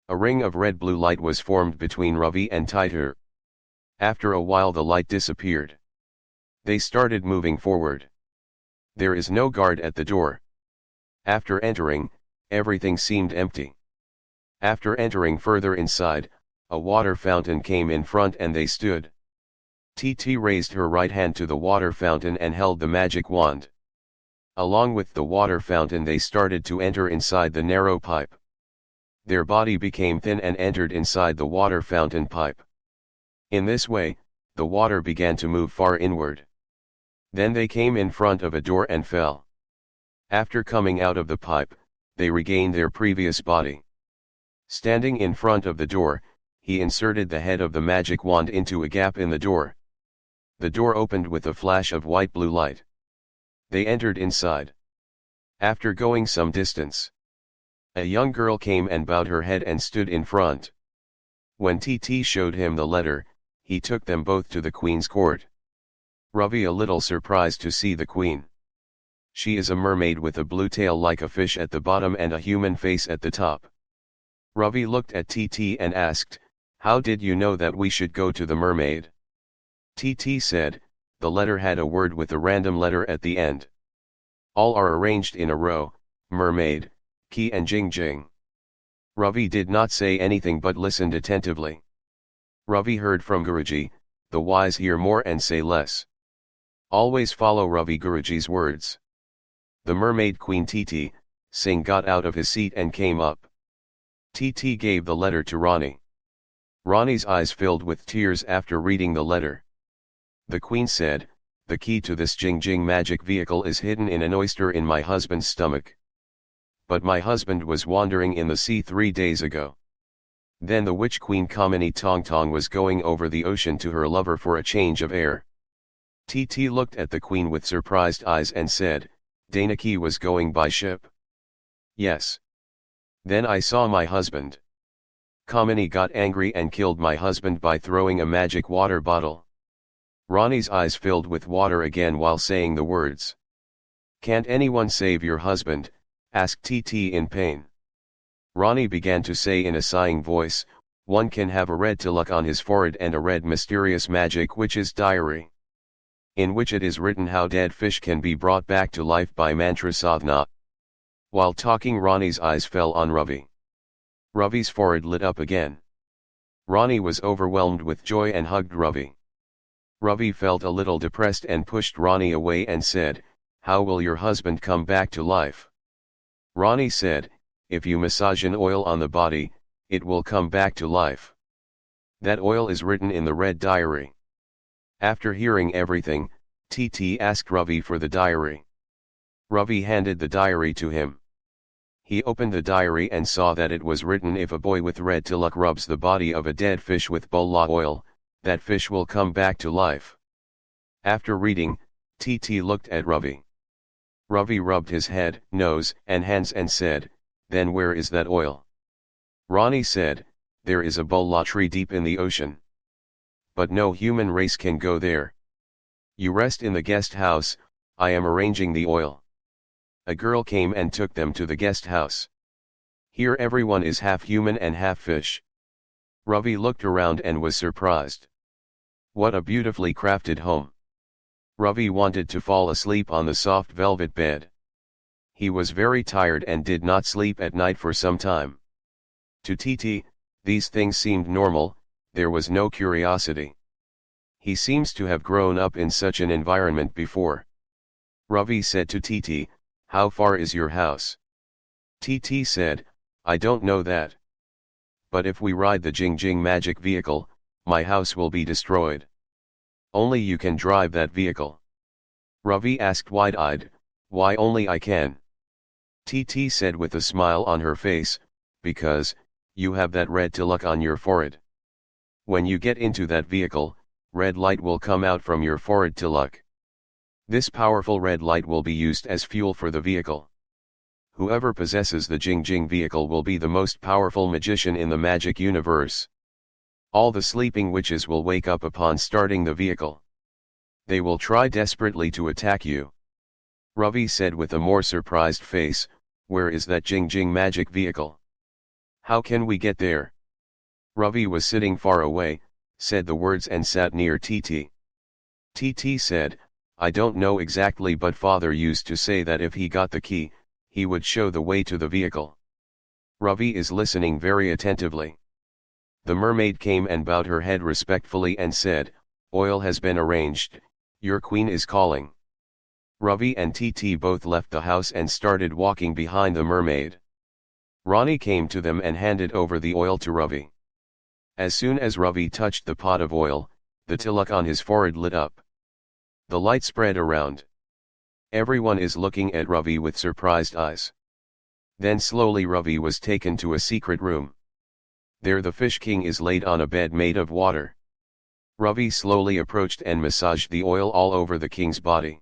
A ring of red-blue light was formed between Ravi and Titor. After a while the light disappeared. They started moving forward. There is no guard at the door. After entering, everything seemed empty. After entering further inside, a water fountain came in front and they stood. TT raised her right hand to the water fountain and held the magic wand. Along with the water fountain they started to enter inside the narrow pipe. Their body became thin and entered inside the water fountain pipe. In this way, the water began to move far inward. Then they came in front of a door and fell. After coming out of the pipe, they regained their previous body. Standing in front of the door, he inserted the head of the magic wand into a gap in the door. The door opened with a flash of white-blue light. They entered inside. After going some distance, a young girl came and bowed her head and stood in front. When TT showed him the letter, he took them both to the queen's court. Ravi a little surprised to see the queen. She is a mermaid with a blue tail like a fish at the bottom and a human face at the top. Ravi looked at TT and asked, "How did you know that we should go to the mermaid?" TT said, "The letter had a word with a random letter at the end. All are arranged in a row, mermaid, ki and jing jing." Ravi did not say anything but listened attentively. Ravi heard from Guruji, "The wise hear more and say less. Always follow Ravi Guruji's words." The mermaid queen TT, Singh got out of his seat and came up. TT gave the letter to Rani. Rani's eyes filled with tears after reading the letter. The queen said, "The key to this Jing Jing magic vehicle is hidden in an oyster in my husband's stomach. But my husband was wandering in the sea 3 days ago." Then the witch queen Kamini Tong Tong was going over the ocean to her lover for a change of air. TT looked at the queen with surprised eyes and said, "Danaki was going by ship?" "Yes. Then I saw my husband. Kamini got angry and killed my husband by throwing a magic water bottle." Rani's eyes filled with water again while saying the words. "Can't anyone save your husband?" asked TT in pain. Rani began to say in a sighing voice, "One can have a red tilak on his forehead and a red mysterious magic witch's diary, in which it is written how dead fish can be brought back to life by mantra sadhana." While talking, Rani's eyes fell on Ravi. Ravi's forehead lit up again. Rani was overwhelmed with joy and hugged Ravi. Ravi felt a little depressed and pushed Rani away and said, "How will your husband come back to life?" Rani said, "If you massage an oil on the body, it will come back to life. That oil is written in the red diary." After hearing everything, TT asked Ravi for the diary. Ravi handed the diary to him. He opened the diary and saw that it was written, if a boy with red tilak rubs the body of a dead fish with bola oil, that fish will come back to life. After reading, TT looked at Ravi. Ravi rubbed his head, nose, and hands and said, "Then where is that oil?" Rani said, "There is a bola tree deep in the ocean. But no human race can go there. You rest in the guest house, I am arranging the oil." A girl came and took them to the guest house. Here everyone is half human and half fish. Ravi looked around and was surprised. What a beautifully crafted home. Ravi wanted to fall asleep on the soft velvet bed. He was very tired and did not sleep at night for some time. To TT, these things seemed normal, there was no curiosity. He seems to have grown up in such an environment before. Ravi said to TT, "How far is your house?" TT said, "I don't know that. But if we ride the Jing Jing magic vehicle, my house will be destroyed. Only you can drive that vehicle." Ravi asked wide-eyed, "Why only I can?" TT said with a smile on her face, "Because, you have that red tilak on your forehead. When you get into that vehicle, red light will come out from your forehead tilak. This powerful red light will be used as fuel for the vehicle. Whoever possesses the Jing Jing vehicle will be the most powerful magician in the magic universe. All the sleeping witches will wake up upon starting the vehicle. They will try desperately to attack you." Ravi said with a more surprised face, "Where is that Jing Jing magic vehicle? How can we get there?" Ravi was sitting far away, said the words and sat near TT. TT said, "I don't know exactly, but father used to say that if he got the key, he would show the way to the vehicle." Ravi is listening very attentively. The mermaid came and bowed her head respectfully and said, "Oil has been arranged, your queen is calling." Ravi and TT both left the house and started walking behind the mermaid. Rani came to them and handed over the oil to Ravi. As soon as Ravi touched the pot of oil, the tilak on his forehead lit up. The light spread around. Everyone is looking at Ravi with surprised eyes. Then slowly Ravi was taken to a secret room. There the fish king is laid on a bed made of water. Ravi slowly approached and massaged the oil all over the king's body.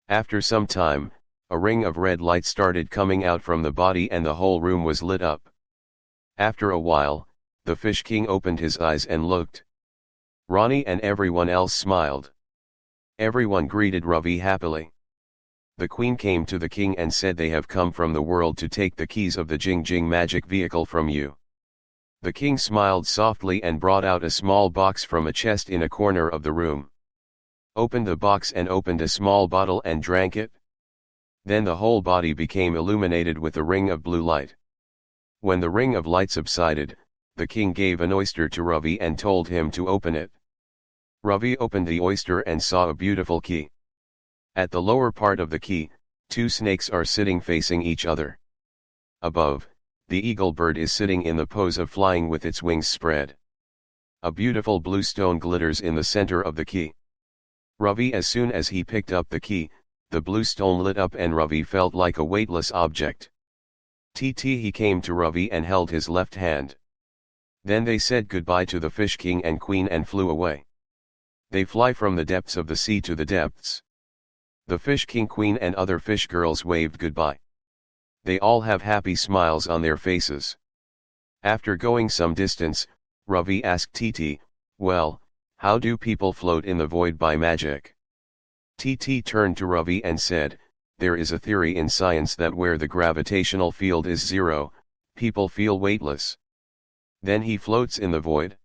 After some time, a ring of red light started coming out from the body and the whole room was lit up. After a while, the fish king opened his eyes and looked. Rani and everyone else smiled. Everyone greeted Ravi happily. The queen came to the king and said, "They have come from the world to take the keys of the Jing Jing magic vehicle from you." The king smiled softly and brought out a small box from a chest in a corner of the room. Opened the box and opened a small bottle and drank it. Then the whole body became illuminated with a ring of blue light. When the ring of light subsided, the king gave an oyster to Ravi and told him to open it. Ravi opened the oyster and saw a beautiful key. At the lower part of the key, two snakes are sitting facing each other. Above, the eagle bird is sitting in the pose of flying with its wings spread. A beautiful blue stone glitters in the center of the key. Ravi, as soon as he picked up the key, the blue stone lit up and Ravi felt like a weightless object. He came to Ravi and held his left hand. Then they said goodbye to the fish king and queen and flew away. They fly from the depths of the sea to the depths. The fish king, queen and other fish girls waved goodbye. They all have happy smiles on their faces. After going some distance, Ravi asked TT, "Well, how do people float in the void by magic?" TT turned to Ravi and said, "There is a theory in science that where the gravitational field is zero, people feel weightless. Then he floats in the void.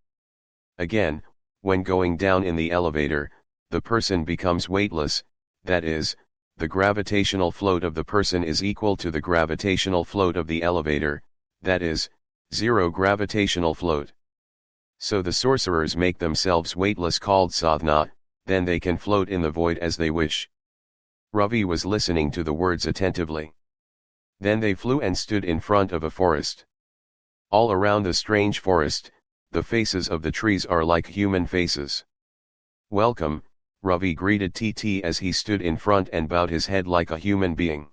Again, when going down in the elevator, the person becomes weightless, that is, the gravitational float of the person is equal to the gravitational float of the elevator, that is, zero gravitational float. So the sorcerers make themselves weightless, called sadhana, then they can float in the void as they wish." Ravi was listening to the words attentively. Then they flew and stood in front of a forest. All around the strange forest, the faces of the trees are like human faces. "Welcome," Ravi greeted TT as he stood in front and bowed his head like a human being.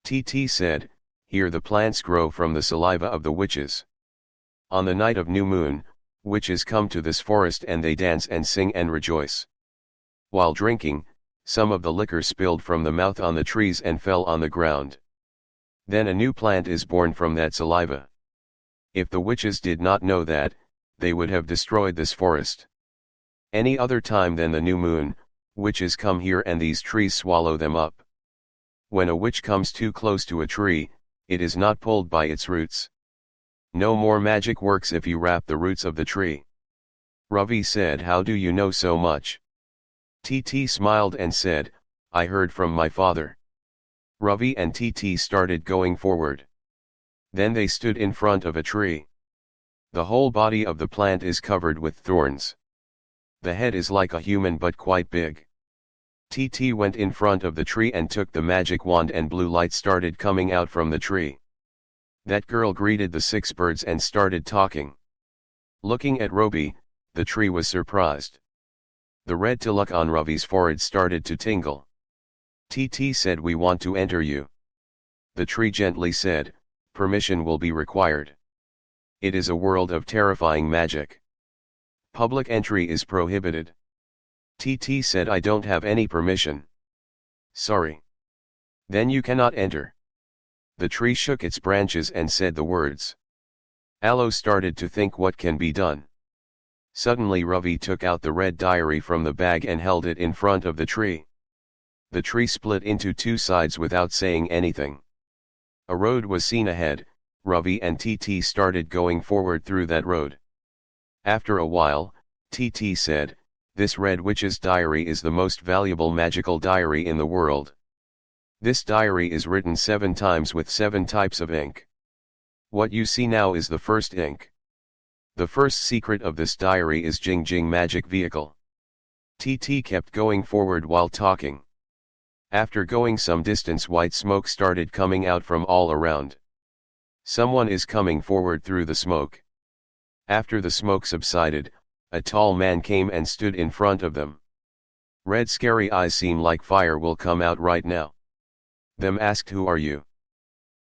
TT said, here the plants grow from the saliva of the witches. On the night of new moon, witches come to this forest and they dance and sing and rejoice. While drinking, some of the liquor spilled from the mouth on the trees and fell on the ground. Then a new plant is born from that saliva. If the witches did not know that, they would have destroyed this forest. Any other time than the new moon, witches come here and these trees swallow them up. When a witch comes too close to a tree, it is not pulled by its roots. No more magic works if you wrap the roots of the tree. Ravi said, "How do you know so much?" TT smiled and said, "I heard from my father." Ravi and TT started going forward. Then they stood in front of a tree. The whole body of the plant is covered with thorns. The head is like a human but quite big. TT went in front of the tree and took the magic wand and blue light started coming out from the tree. That girl greeted the 6 birds and started talking. Looking at Ravi, the tree was surprised. The red tilak on Ravi's forehead started to tingle. TT said, "We want to enter you." The tree gently said, "Permission will be required. It is a world of terrifying magic. Public entry is prohibited." TT said, "I don't have any permission." "Sorry. Then you cannot enter." The tree shook its branches and said the words. Aloe started to think what can be done. Suddenly Ravi took out the red diary from the bag and held it in front of the tree. The tree split into 2 sides without saying anything. A road was seen ahead. Ravi and TT started going forward through that road. After a while, TT said, "This red witch's diary is the most valuable magical diary in the world. This diary is written 7 times with 7 types of ink. What you see now is the first ink. The first secret of this diary is Jing Jing magic vehicle." TT kept going forward while talking. After going some distance, white smoke started coming out from all around. Someone is coming forward through the smoke. After the smoke subsided, a tall man came and stood in front of them. Red scary eyes seem like fire will come out right now. Them asked, "Who are you?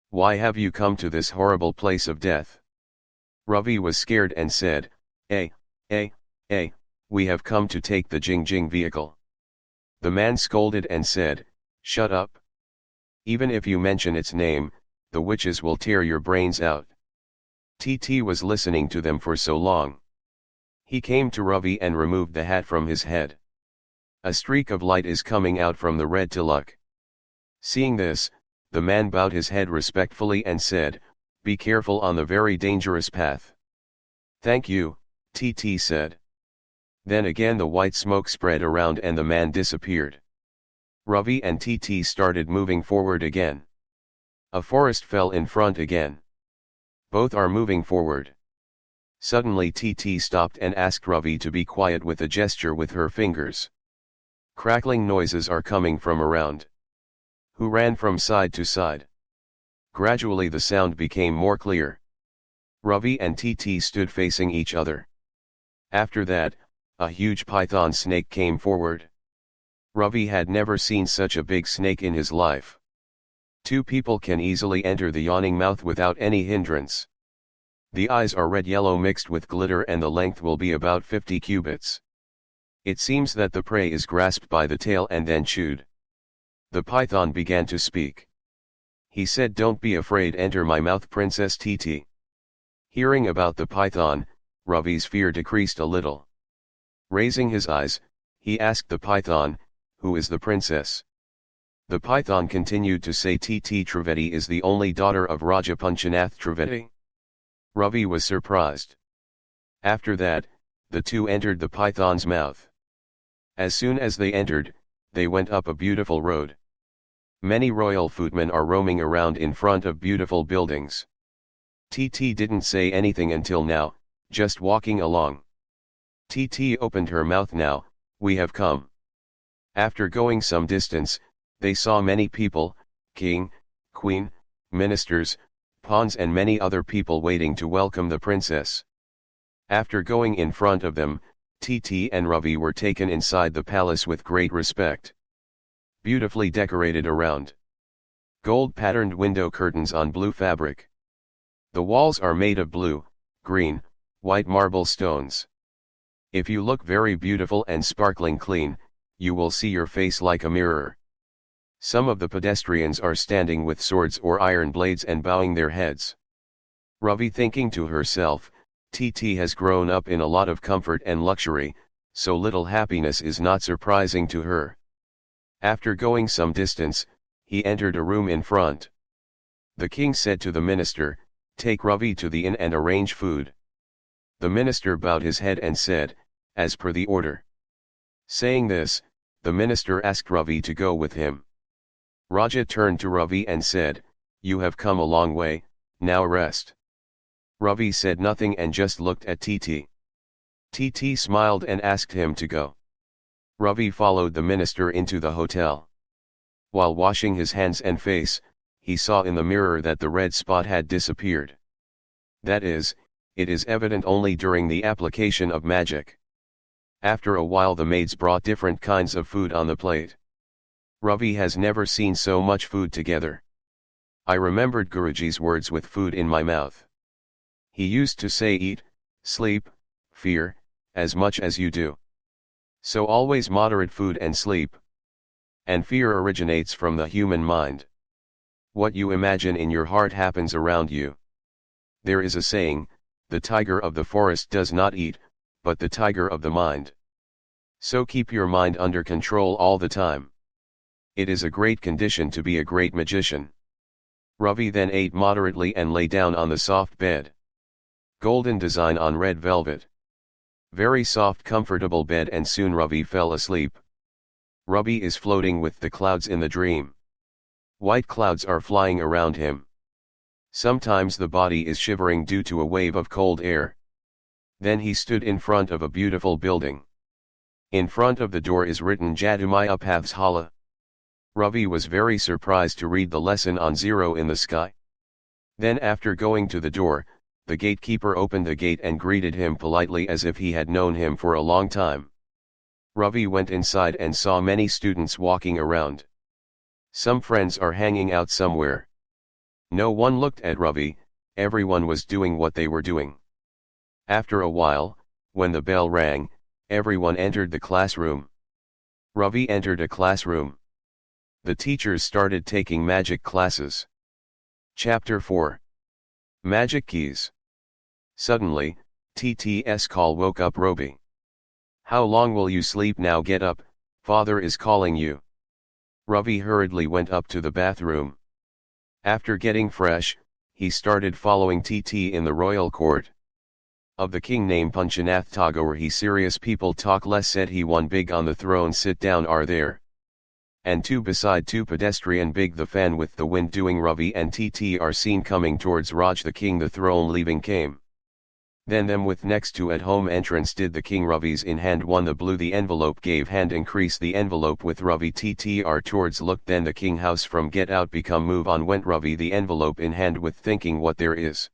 Why have you come to this horrible place of death?" Ravi was scared and said, eh, we have come to take the Jing Jing vehicle." The man scolded and said, "Shut up. Even if you mention its name, the witches will tear your brains out." TT was listening to them for so long. He came to Ravi and removed the hat from his head. A streak of light is coming out from the red tilak. Seeing this, the man bowed his head respectfully and said, "Be careful on the very dangerous path." "Thank you," TT said. Then again the white smoke spread around and the man disappeared. Ravi and TT started moving forward again. A forest fell in front again. Both are moving forward. Suddenly TT stopped and asked Ravi to be quiet with a gesture with her fingers. Crackling noises are coming from around. Who ran from side to side. Gradually the sound became more clear. Ravi and TT stood facing each other. After that, a huge python snake came forward. Ravi had never seen such a big snake in his life. 2 people can easily enter the yawning mouth without any hindrance. The eyes are red-yellow mixed with glitter and the length will be about 50 cubits. It seems that the prey is grasped by the tail and then chewed. The python began to speak. He said, "Don't be afraid, enter my mouth, Princess TT." Hearing about the python, Ravi's fear decreased a little. Raising his eyes, he asked the python, "Who is the princess?" The python continued to say, "TT Trivedi is the only daughter of Raja Panchanath Trivedi." Ravi was surprised. After that, the 2 entered the python's mouth. As soon as they entered, they went up a beautiful road. Many royal footmen are roaming around in front of beautiful buildings. TT didn't say anything until now, just walking along. TT opened her mouth now, "We have come." After going some distance, they saw many people, king, queen, ministers, pawns and many other people waiting to welcome the princess. After going in front of them, TT and Ravi were taken inside the palace with great respect. Beautifully decorated around. Gold patterned window curtains on blue fabric. The walls are made of blue, green, white marble stones. If you look very beautiful and sparkling clean, you will see your face like a mirror. Some of the pedestrians are standing with swords or iron blades and bowing their heads. Ravi thinking to herself, TT has grown up in a lot of comfort and luxury, so little happiness is not surprising to her. After going some distance, he entered a room in front. The king said to the minister, "Take Ravi to the inn and arrange food." The minister bowed his head and said, "As per the order." Saying this, the minister asked Ravi to go with him. Raja turned to Ravi and said, "You have come a long way, now rest." Ravi said nothing and just looked at TT. TT smiled and asked him to go. Ravi followed the minister into the hotel. While washing his hands and face, he saw in the mirror that the red spot had disappeared. That is, it is evident only during the application of magic. After a while the maids brought different kinds of food on the plate. Ravi has never seen so much food together. I remembered Guruji's words with food in my mouth. He used to say, eat, sleep, fear, as much as you do. So always moderate food and sleep. And fear originates from the human mind. What you imagine in your heart happens around you. There is a saying, the tiger of the forest does not eat, but the tiger of the mind. So keep your mind under control all the time. It is a great condition to be a great magician. Ravi then ate moderately and lay down on the soft bed. Golden design on red velvet. Very soft comfortable bed, and soon Ravi fell asleep. Ravi is floating with the clouds in the dream. White clouds are flying around him. Sometimes the body is shivering due to a wave of cold air. Then he stood in front of a beautiful building. In front of the door is written Jadumaya Pathshala. Ravi was very surprised to read the lesson on zero in the sky. Then after going to the door, the gatekeeper opened the gate and greeted him politely as if he had known him for a long time. Ravi went inside and saw many students walking around. Some friends are hanging out somewhere. No one looked at Ravi, everyone was doing what they were doing. After a while, when the bell rang, everyone entered the classroom. Ravi entered a classroom. The teachers started taking magic classes. Chapter 4. Magic Keys. Suddenly, TT's call woke up Ravi. "How long will you sleep now? Get up, father is calling you." Ravi hurriedly went up to the bathroom. After getting fresh, he started following TT in the royal court. Of the king named Punchanath Tagore, he serious people talk less, said he. One big on the throne sit down are there. And two beside two pedestrian big the fan with the wind doing. Ravi and TT are seen coming towards Raj the king, the throne leaving came. Then them with next to at home entrance did the king. Ravi's in hand one the blue the envelope gave hand increase the envelope with Ravi TTR towards looked then the king house from get out become move on went Ravi the envelope in hand with thinking what there is.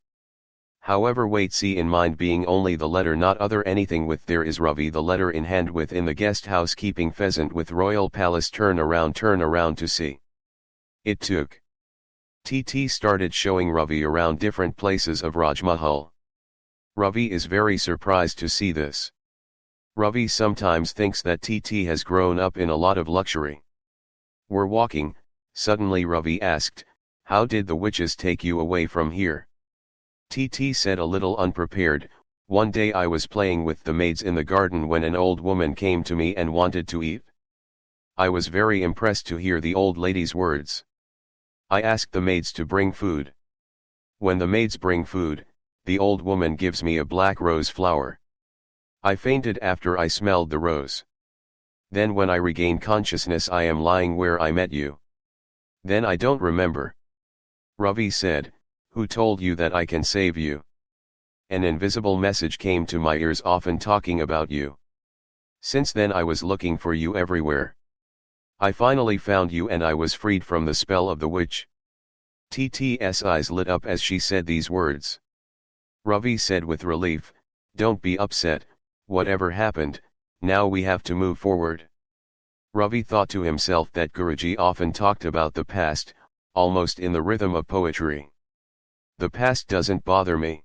However wait see in mind being only the letter not other anything with there is Ravi the letter in hand within the guest house keeping pheasant with royal palace turn around to see. It took. TT started showing Ravi around different places of Rajmahal. Ravi is very surprised to see this. Ravi sometimes thinks that TT has grown up in a lot of luxury. We're walking, suddenly Ravi asked, "How did the witches take you away from here?" TT said a little unprepared, "One day I was playing with the maids in the garden when an old woman came to me and wanted to eat. I was very impressed to hear the old lady's words. I asked the maids to bring food. When the maids bring food, the old woman gives me a black rose flower. I fainted after I smelled the rose. Then when I regain consciousness I am lying where I met you. Then I don't remember." Ravi said, "Who told you that I can save you? An invisible message came to my ears often talking about you. Since then I was looking for you everywhere. I finally found you and I was freed from the spell of the witch." TT's eyes lit up as she said these words. Ravi said with relief, "Don't be upset, whatever happened, now we have to move forward." Ravi thought to himself that Guruji often talked about the past, almost in the rhythm of poetry. The past doesn't bother me.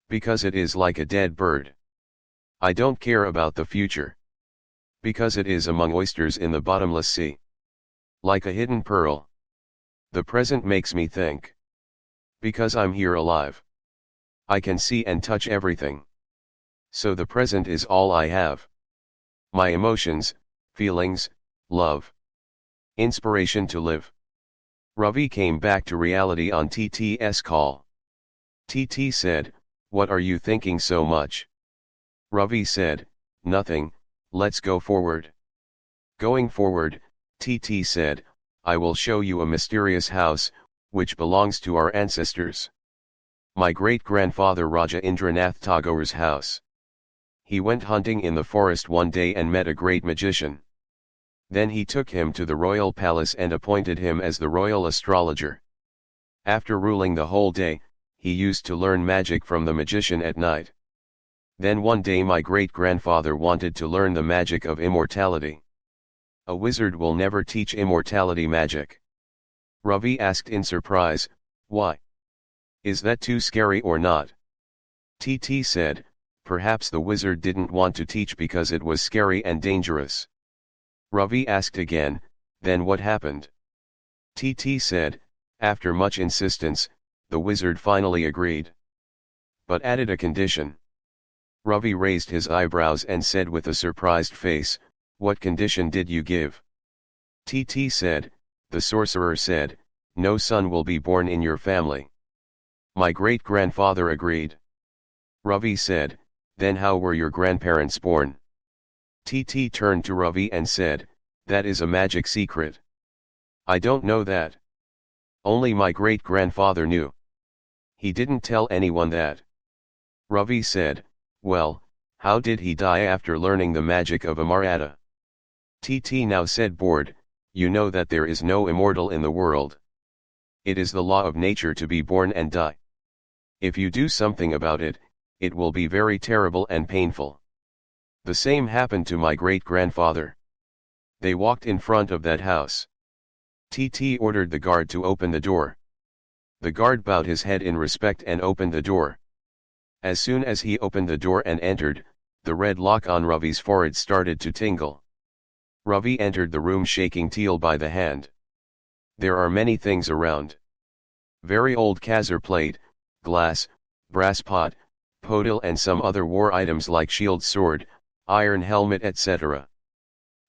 Because it is like a dead bird. I don't care about the future. Because it is among oysters in the bottomless sea. Like a hidden pearl. The present makes me think. Because I'm here alive. I can see and touch everything. So the present is all I have. My emotions, feelings, love. Inspiration to live. Ravi came back to reality on TT's call. TT said, "What are you thinking so much?" Ravi said, "Nothing, let's go forward." Going forward, TT said, "I will show you a mysterious house, which belongs to our ancestors. My great-grandfather Raja Indranath Tagore's house. He went hunting in the forest one day and met a great magician. Then he took him to the royal palace and appointed him as the royal astrologer. After ruling the whole day, he used to learn magic from the magician at night. Then one day my great-grandfather wanted to learn the magic of immortality. A wizard will never teach immortality magic." Ravi asked in surprise, "Why? Is that too scary or not?" TT said, "Perhaps the wizard didn't want to teach because it was scary and dangerous." Ravi asked again, "Then what happened?" TT said, "After much insistence, the wizard finally agreed. But added a condition." Ravi raised his eyebrows and said with a surprised face, "What condition did you give?" TT said, "The sorcerer said, no son will be born in your family." My great-grandfather agreed. Ravi said, "Then how were your grandparents born?" TT turned to Ravi and said, "That is a magic secret. I don't know that. Only my great-grandfather knew. He didn't tell anyone that." Ravi said, "Well, how did he die after learning the magic of Amarata?" TT now said bored, "You know that there is no immortal in the world. It is the law of nature to be born and die. If you do something about it, it will be very terrible and painful. The same happened to my great-grandfather. They walked in front of that house. TT ordered the guard to open the door. The guard bowed his head in respect and opened the door. As soon as he opened the door and entered, the red lock on Ravi's forehead started to tingle. Ravi entered the room shaking Teal by the hand. There are many things around. Very old Khazar plate, glass, brass pot, podil and some other war items like shield sword, iron helmet etc.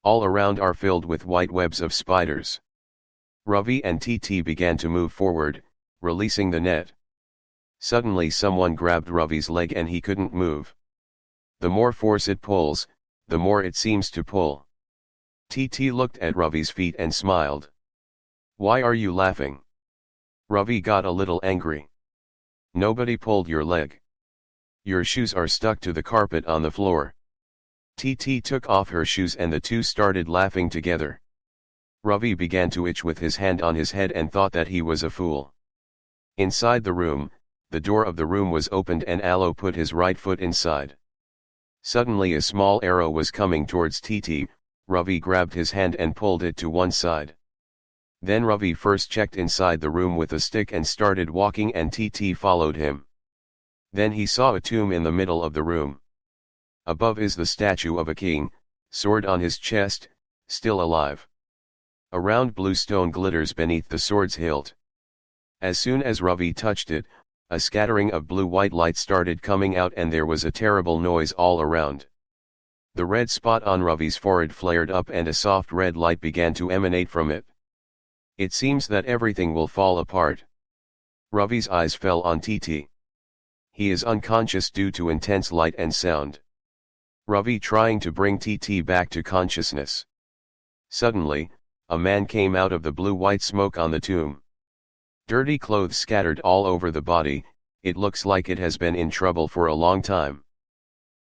All around are filled with white webs of spiders. Ravi and TT began to move forward, releasing the net. Suddenly someone grabbed Ravi's leg and he couldn't move. The more force it pulls, the more it seems to pull. TT looked at Ravi's feet and smiled. "Why are you laughing?" Ravi got a little angry. "Nobody pulled your leg. Your shoes are stuck to the carpet on the floor." TT took off her shoes and the two started laughing together. Ravi began to itch with his hand on his head and thought that he was a fool. Inside the room, the door of the room was opened and Alo put his right foot inside. Suddenly a small arrow was coming towards TT. Ravi grabbed his hand and pulled it to one side. Then Ravi first checked inside the room with a stick and started walking and TT followed him. Then he saw a tomb in the middle of the room. Above is the statue of a king, sword on his chest, still alive. A round blue stone glitters beneath the sword's hilt. As soon as Ravi touched it, a scattering of blue-white light started coming out and there was a terrible noise all around. The red spot on Ravi's forehead flared up and a soft red light began to emanate from it. It seems that everything will fall apart. Ravi's eyes fell on TT. He is unconscious due to intense light and sound. Ravi trying to bring TT back to consciousness. Suddenly, a man came out of the blue-white smoke on the tomb. Dirty clothes scattered all over the body, it looks like it has been in trouble for a long time.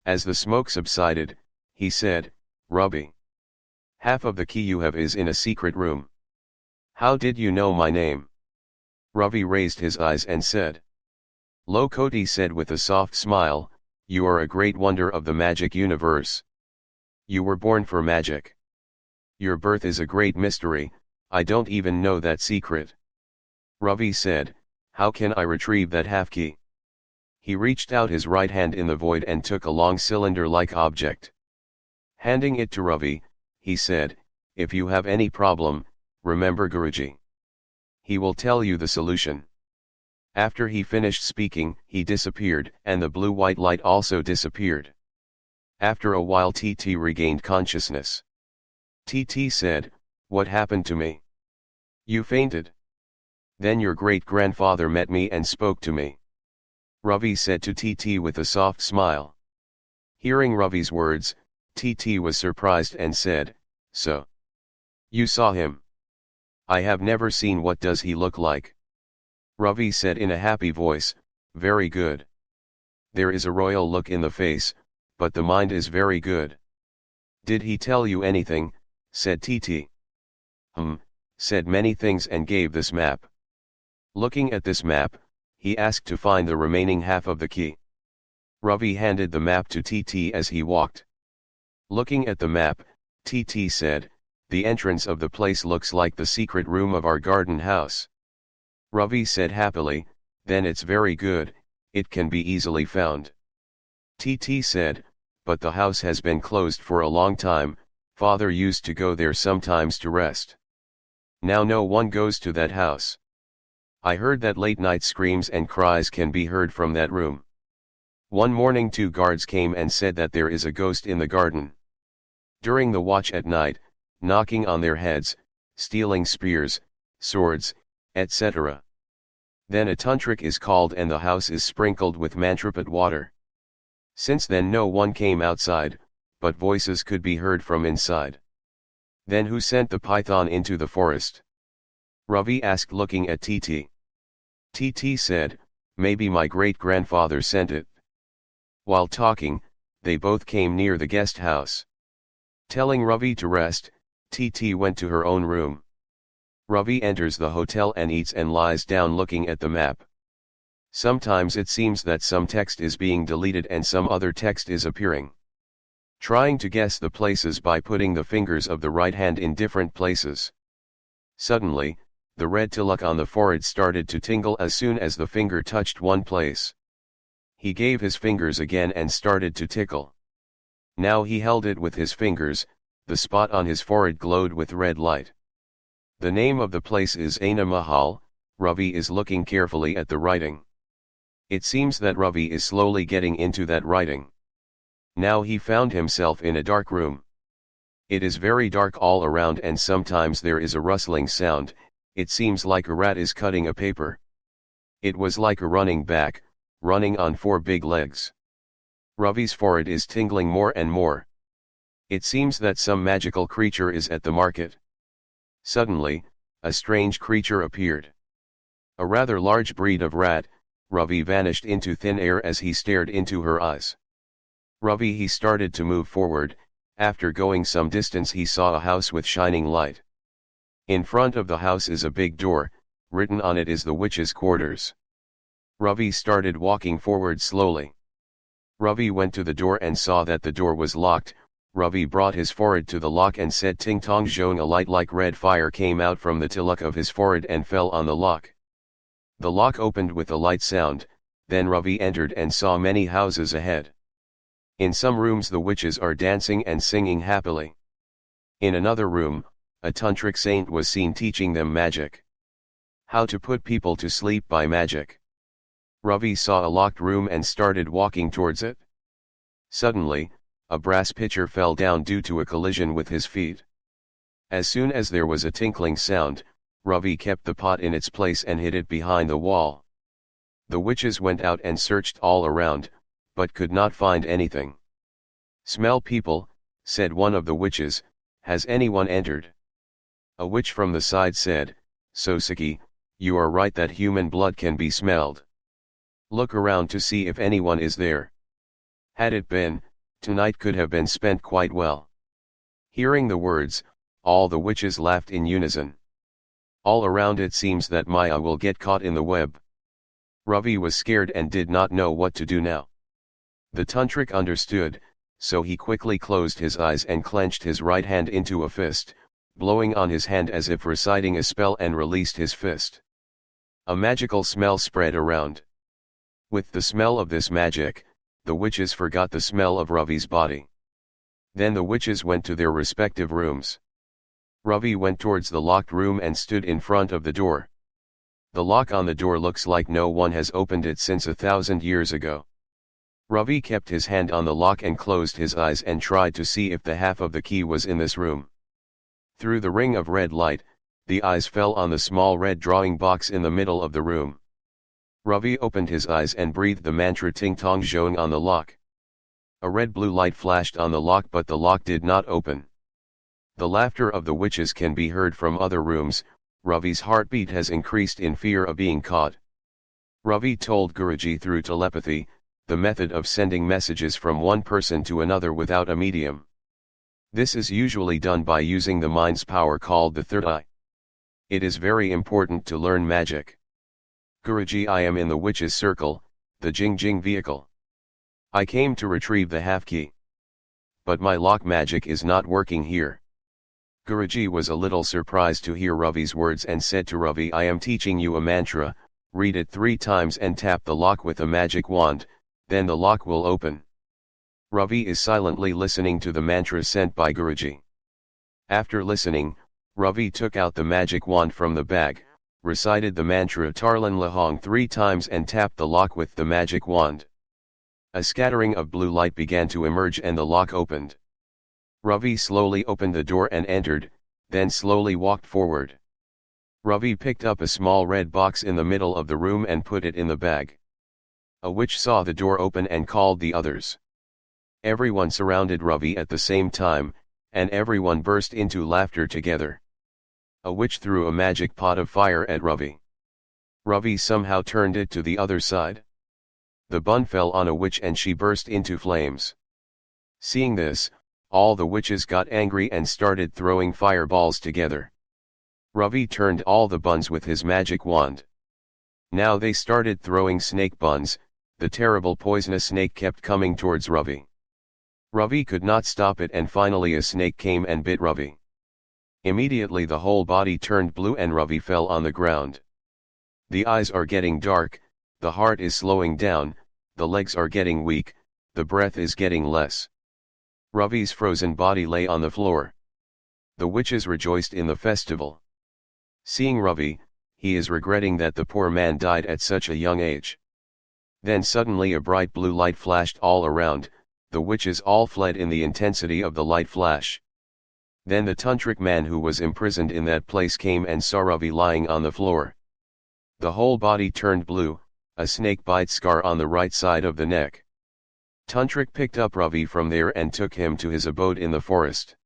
As the smoke subsided, he said, "Ravi, half of the key you have is in a secret room. How did you know my name?" Ravi raised his eyes and said. Lokoti said with a soft smile, "You are a great wonder of the magic universe. You were born for magic. Your birth is a great mystery, I don't even know that secret. Ravi said, "How can I retrieve that half key?" He reached out his right hand in the void and took a long cylinder-like object. Handing it to Ravi, he said, "If you have any problem, remember Guruji. He will tell you the solution." After he finished speaking, he disappeared, and the blue-white light also disappeared. After a while TT regained consciousness. TT said, "What happened to me? You fainted. Then your great-grandfather met me and spoke to me." Ravi said to TT with a soft smile. Hearing Ravi's words, TT was surprised and said, "So? You saw him? I have never seen. What does he look like?" Ravi said in a happy voice, "Very good. There is a royal look in the face, but the mind is very good." "Did he tell you anything?" said TT. Said many things and gave this map. Looking at this map, he asked to find the remaining half of the key. Ravi handed the map to TT as he walked. Looking at the map, TT said, "The entrance of the place looks like the secret room of our garden house." Ravi said happily, "Then it's very good, it can be easily found." TT said, "But the house has been closed for a long time, father used to go there sometimes to rest. Now no one goes to that house. I heard that late night screams and cries can be heard from that room. One morning 2 guards came and said that there is a ghost in the garden. During the watch at night, knocking on their heads, stealing spears, swords, etc. Then a tantrik is called and the house is sprinkled with mantraput water. Since then no one came outside, but voices could be heard from inside. Then who sent the python into the forest?" Ravi asked looking at TT. TT said, "Maybe my great-grandfather sent it." While talking, they both came near the guest house. Telling Ravi to rest, TT went to her own room. Ravi enters the hotel and eats and lies down looking at the map. Sometimes it seems that some text is being deleted and some other text is appearing. Trying to guess the places by putting the fingers of the right hand in different places. Suddenly, the red tilak on the forehead started to tingle as soon as the finger touched one place. He gave his fingers again and started to tickle. Now he held it with his fingers, the spot on his forehead glowed with red light. The name of the place is Aina Mahal. Ravi is looking carefully at the writing. It seems that Ravi is slowly getting into that writing. Now he found himself in a dark room. It is very dark all around and sometimes there is a rustling sound. It seems like a rat is cutting a paper. It was like a running back, running on 4 big legs. Ravi's forehead is tingling more and more. It seems that some magical creature is at the market. Suddenly, a strange creature appeared. A rather large breed of rat. Ravi vanished into thin air as he stared into her eyes. Ravi he started to move forward. After going some distance he saw a house with shining light. In front of the house is a big door, written on it is the witch's quarters. Ravi started walking forward slowly. Ravi went to the door and saw that the door was locked. Ravi brought his forehead to the lock and said ting tong zhong. A light like red fire came out from the tilak of his forehead and fell on the lock. The lock opened with a light sound, then Ravi entered and saw many houses ahead. In some rooms the witches are dancing and singing happily. In another room, a tantric saint was seen teaching them magic. How to put people to sleep by magic. Ravi saw a locked room and started walking towards it. Suddenly, a brass pitcher fell down due to a collision with his feet. As soon as there was a tinkling sound, Ravi kept the pot in its place and hid it behind the wall. The witches went out and searched all around, but could not find anything. "Smell people," said one of the witches, "has anyone entered?" A witch from the side said, "Sosaki, you are right that human blood can be smelled. Look around to see if anyone is there. Had it been, tonight could have been spent quite well." Hearing the words, all the witches laughed in unison. All around it seems that Maya will get caught in the web. Ravi was scared and did not know what to do now. The tantric understood, so he quickly closed his eyes and clenched his right hand into a fist, blowing on his hand as if reciting a spell and released his fist. A magical smell spread around. With the smell of this magic, the witches forgot the smell of Ravi's body. Then the witches went to their respective rooms. Ravi went towards the locked room and stood in front of the door. The lock on the door looks like no one has opened it since 1,000 years ago. Ravi kept his hand on the lock and closed his eyes and tried to see if the half of the key was in this room. Through the ring of red light, the eyes fell on the small red drawing box in the middle of the room. Ravi opened his eyes and breathed the mantra Ting Tong Zhong on the lock. A red-blue light flashed on the lock, but the lock did not open. The laughter of the witches can be heard from other rooms. Ravi's heartbeat has increased in fear of being caught. Ravi told Guruji through telepathy, the method of sending messages from one person to another without a medium. This is usually done by using the mind's power called the third eye. It is very important to learn magic. Guruji, I am in the witch's circle, the Jing Jing vehicle. I came to retrieve the half key. But my lock magic is not working here. Guruji was a little surprised to hear Ravi's words and said to Ravi, I am teaching you a mantra, read it 3 times and tap the lock with a magic wand, then the lock will open. Ravi is silently listening to the mantra sent by Guruji. After listening, Ravi took out the magic wand from the bag, recited the mantra Tarlan Lahong 3 times and tapped the lock with the magic wand. A scattering of blue light began to emerge and the lock opened. Ravi slowly opened the door and entered, then slowly walked forward. Ravi picked up a small red box in the middle of the room and put it in the bag. A witch saw the door open and called the others. Everyone surrounded Ravi at the same time, and everyone burst into laughter together. A witch threw a magic pot of fire at Ravi. Ravi somehow turned it to the other side. The bun fell on a witch and she burst into flames. Seeing this, all the witches got angry and started throwing fireballs together. Ravi turned all the buns with his magic wand. Now they started throwing snake buns. The terrible poisonous snake kept coming towards Ravi. Ravi could not stop it and finally a snake came and bit Ravi. Immediately the whole body turned blue and Ravi fell on the ground. The eyes are getting dark, the heart is slowing down, the legs are getting weak, the breath is getting less. Ravi's frozen body lay on the floor. The witches rejoiced in the festival. Seeing Ravi, he is regretting that the poor man died at such a young age. Then suddenly a bright blue light flashed all around, the witches all fled in the intensity of the light flash. Then the tantric man who was imprisoned in that place came and saw Ravi lying on the floor. The whole body turned blue, a snake bite scar on the right side of the neck. Tantric picked up Ravi from there and took him to his abode in the forest.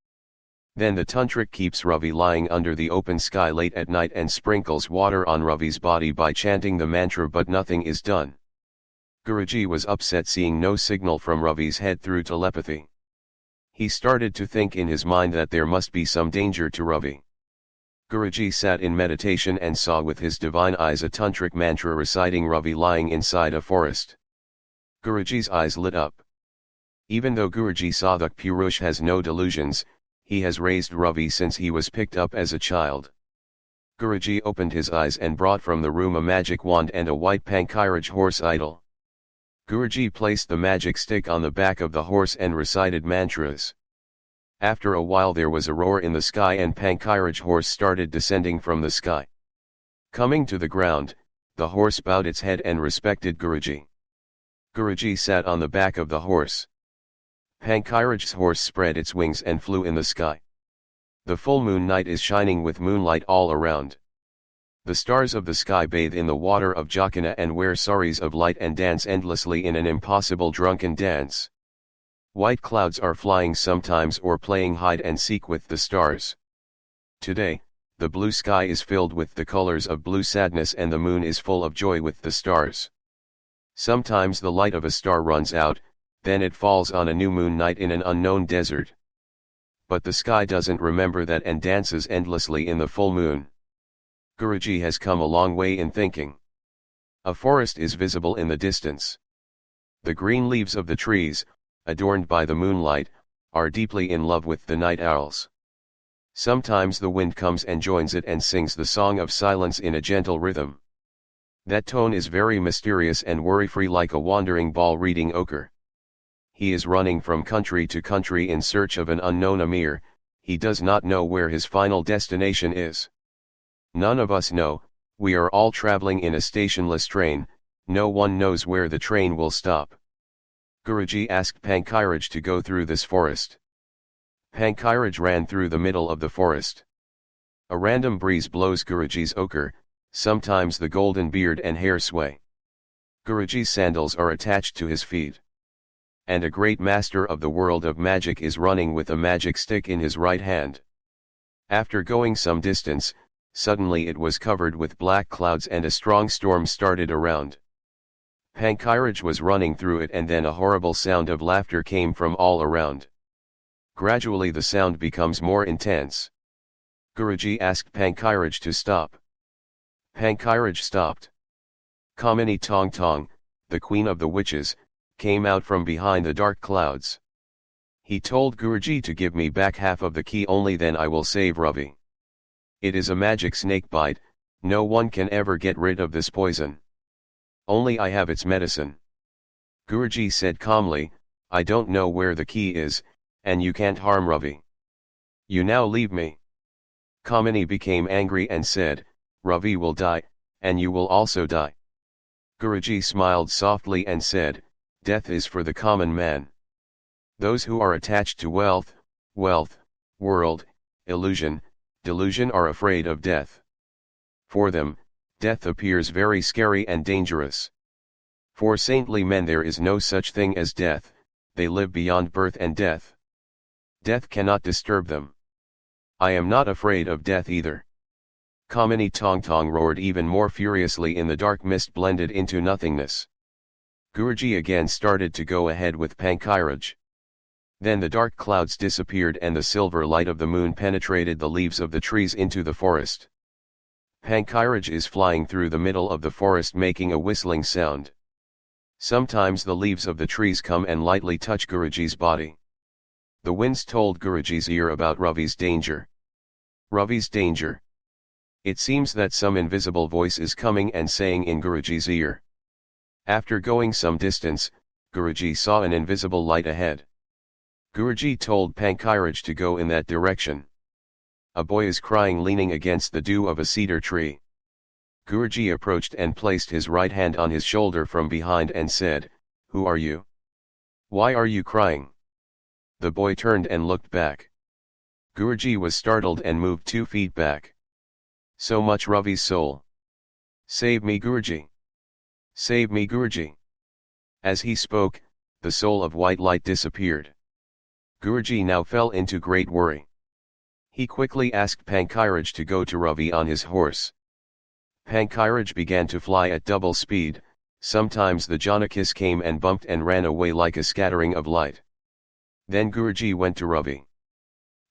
Then the tantric keeps Ravi lying under the open sky late at night and sprinkles water on Ravi's body by chanting the mantra, but nothing is done. Guruji was upset seeing no signal from Ravi's head through telepathy. He started to think in his mind that there must be some danger to Ravi. Guruji sat in meditation and saw with his divine eyes a tantric mantra reciting Ravi lying inside a forest. Guruji's eyes lit up. Even though Guruji Sadhak Purush has no delusions, he has raised Ravi since he was picked up as a child. Guruji opened his eyes and brought from the room a magic wand and a white Pankiraj horse idol. Guruji placed the magic stick on the back of the horse and recited mantras. After a while there was a roar in the sky and Pankiraj horse started descending from the sky. Coming to the ground, the horse bowed its head and respected Guruji. Guruji sat on the back of the horse. Pankiraj's horse spread its wings and flew in the sky. The full moon night is shining with moonlight all around. The stars of the sky bathe in the water of Jacana and wear saris of light and dance endlessly in an impossible drunken dance. White clouds are flying sometimes or playing hide and seek with the stars. Today, the blue sky is filled with the colors of blue sadness and the moon is full of joy with the stars. Sometimes the light of a star runs out, then it falls on a new moon night in an unknown desert. But the sky doesn't remember that and dances endlessly in the full moon. Guruji has come a long way in thinking. A forest is visible in the distance. The green leaves of the trees, adorned by the moonlight, are deeply in love with the night owls. Sometimes the wind comes and joins it and sings the song of silence in a gentle rhythm. That tone is very mysterious and worry-free, like a wandering ball reading ochre. He is running from country to country in search of an unknown Amir. He does not know where his final destination is. None of us know. We are all traveling in a stationless train. No one knows where the train will stop. Guruji asked Pankiraj to go through this forest. Pankiraj ran through the middle of the forest. A random breeze blows Guruji's ochre. Sometimes the golden beard and hair sway. Guruji's sandals are attached to his feet. And a great master of the world of magic is running with a magic stick in his right hand. After going some distance, suddenly it was covered with black clouds and a strong storm started around. Pankiraj was running through it, and then a horrible sound of laughter came from all around. Gradually the sound becomes more intense. Guruji asked Pankiraj to stop. Pankiraj stopped. Kamini Tong Tong, the queen of the witches, came out from behind the dark clouds. He told Guruji to give me back half of the key, only then I will save Ravi. It is a magic snake bite. No one can ever get rid of this poison. Only I have its medicine. Guruji said calmly, I don't know where the key is, and you can't harm Ravi. You now leave me. Kamini became angry and said, Ravi will die, and you will also die. Guruji smiled softly and said, Death is for the common man. Those who are attached to wealth, world, illusion, delusion are afraid of death. For them, death appears very scary and dangerous. For saintly men there is no such thing as death. They live beyond birth and death. Death cannot disturb them. I am not afraid of death either. Kamini Tong Tong roared even more furiously in the dark mist blended into nothingness. Guruji again started to go ahead with Pankiraj. Then the dark clouds disappeared and the silver light of the moon penetrated the leaves of the trees into the forest. Pankiraj is flying through the middle of the forest making a whistling sound. Sometimes the leaves of the trees come and lightly touch Guruji's body. The winds told Guruji's ear about Ravi's danger. Ravi's danger. It seems that some invisible voice is coming and saying in Guruji's ear. After going some distance, Guruji saw an invisible light ahead. Guruji told Pankiraj to go in that direction. A boy is crying leaning against the dew of a cedar tree. Guruji approached and placed his right hand on his shoulder from behind and said, Who are you? Why are you crying? The boy turned and looked back. Guruji was startled and moved 2 feet back. So much Ravi's soul. Save me Guruji. Save me Guruji. As he spoke, the soul of white light disappeared. Guruji now fell into great worry. He quickly asked Pankiraj to go to Ravi on his horse. Pankiraj began to fly at double speed. Sometimes the Janakis came and bumped and ran away like a scattering of light. Then Guruji went to Ravi.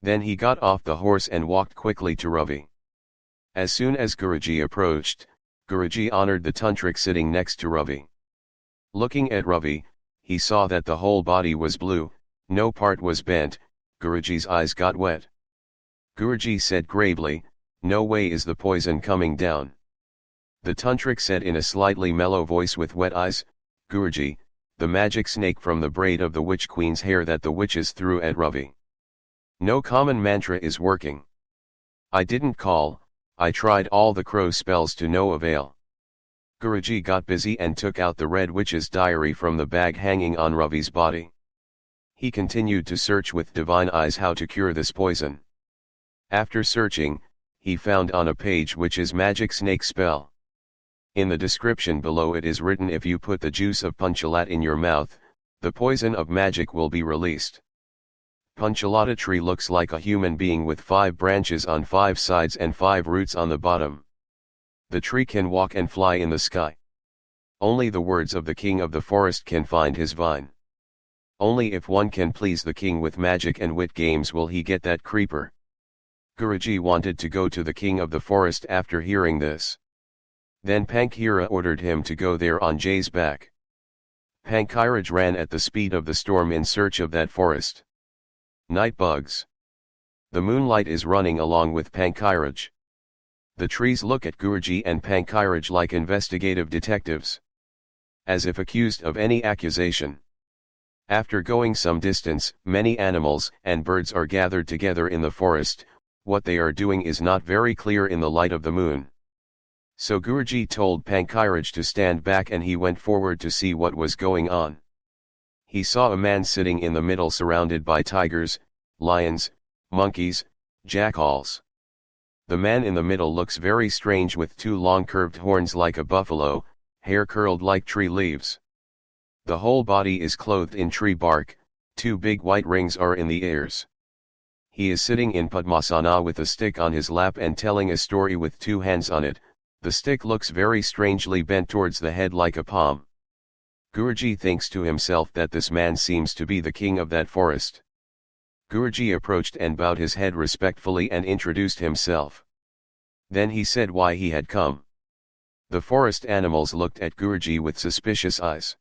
Then he got off the horse and walked quickly to Ravi. As soon as Guruji approached, Guruji honored the tantric sitting next to Ravi. Looking at Ravi, he saw that the whole body was blue, no part was bent. Guruji's eyes got wet. Guruji said gravely, No way is the poison coming down. The tantric said in a slightly mellow voice with wet eyes, Guruji, the magic snake from the braid of the witch queen's hair that the witches threw at Ravi. No common mantra is working. I didn't call, I tried all the crow spells to no avail. Guruji got busy and took out the red witch's diary from the bag hanging on Ravi's body. He continued to search with divine eyes how to cure this poison. After searching, he found on a page witch's magic snake spell. In the description below it is written, if you put the juice of Panchalat in your mouth, the poison of magic will be released. Panchalata tree looks like a human being with 5 branches on 5 sides and 5 roots on the bottom. The tree can walk and fly in the sky. Only the words of the king of the forest can find his vine. Only if one can please the king with magic and wit games will he get that creeper. Guruji wanted to go to the king of the forest after hearing this. Then Pankira ordered him to go there on Jay's back. Pankiraj ran at the speed of the storm in search of that forest. Night bugs. The moonlight is running along with Pankiraj. The trees look at Guruji and Pankiraj like investigative detectives, as if accused of any accusation. After going some distance, many animals and birds are gathered together in the forest. What they are doing is not very clear in the light of the moon. So Guruji told Pankiraj to stand back, and he went forward to see what was going on. He saw a man sitting in the middle surrounded by tigers, lions, monkeys, jackals. The man in the middle looks very strange, with two long curved horns like a buffalo, hair curled like tree leaves. The whole body is clothed in tree bark, two big white rings are in the ears. He is sitting in Padmasana with a stick on his lap and telling a story with two hands on it. The stick looks very strangely bent towards the head like a palm. Guruji thinks to himself that this man seems to be the king of that forest. Guruji approached and bowed his head respectfully and introduced himself. Then he said why he had come. The forest animals looked at Guruji with suspicious eyes.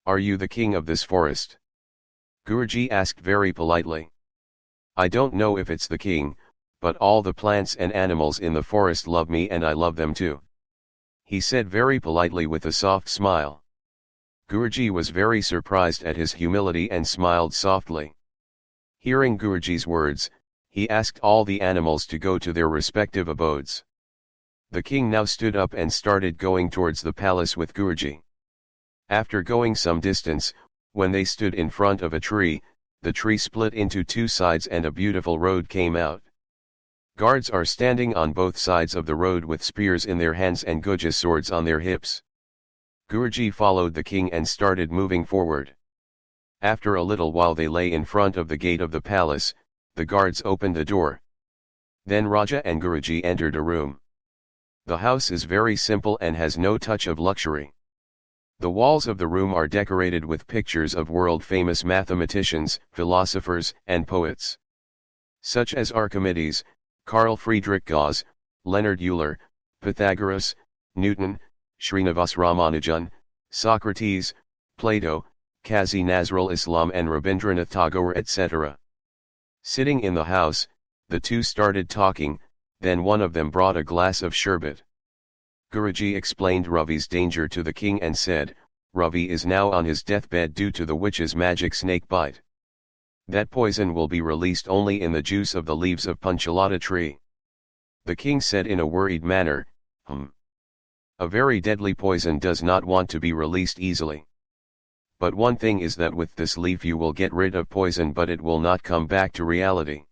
"Are you the king of this forest?" Guruji asked very politely. "I don't know if it's the king, but all the plants and animals in the forest love me and I love them too," he said very politely with a soft smile. Guruji was very surprised at his humility and smiled softly. Hearing Guruji's words, he asked all the animals to go to their respective abodes. The king now stood up and started going towards the palace with Guruji. After going some distance, when they stood in front of a tree, the tree split into two sides and a beautiful road came out. Guards are standing on both sides of the road with spears in their hands and guja swords on their hips. Guruji followed the king and started moving forward. After a little while they lay in front of the gate of the palace. The guards opened the door. Then Raja and Guruji entered a room. The house is very simple and has no touch of luxury. The walls of the room are decorated with pictures of world-famous mathematicians, philosophers, and poets, such as Archimedes, Carl Friedrich Gauss, Leonard Euler, Pythagoras, Newton, Srinivas Ramanujan, Socrates, Plato, Kazi Nazrul Islam and Rabindranath Tagore etc. Sitting in the house, the two started talking, then one of them brought a glass of sherbet. Guruji explained Ravi's danger to the king and said, "Ravi is now on his deathbed due to the witch's magic snake bite. That poison will be released only in the juice of the leaves of Panchalata tree." The king said in a worried manner, A very deadly poison does not want to be released easily. But one thing is that with this leaf you will get rid of poison, but it will not come back to reality.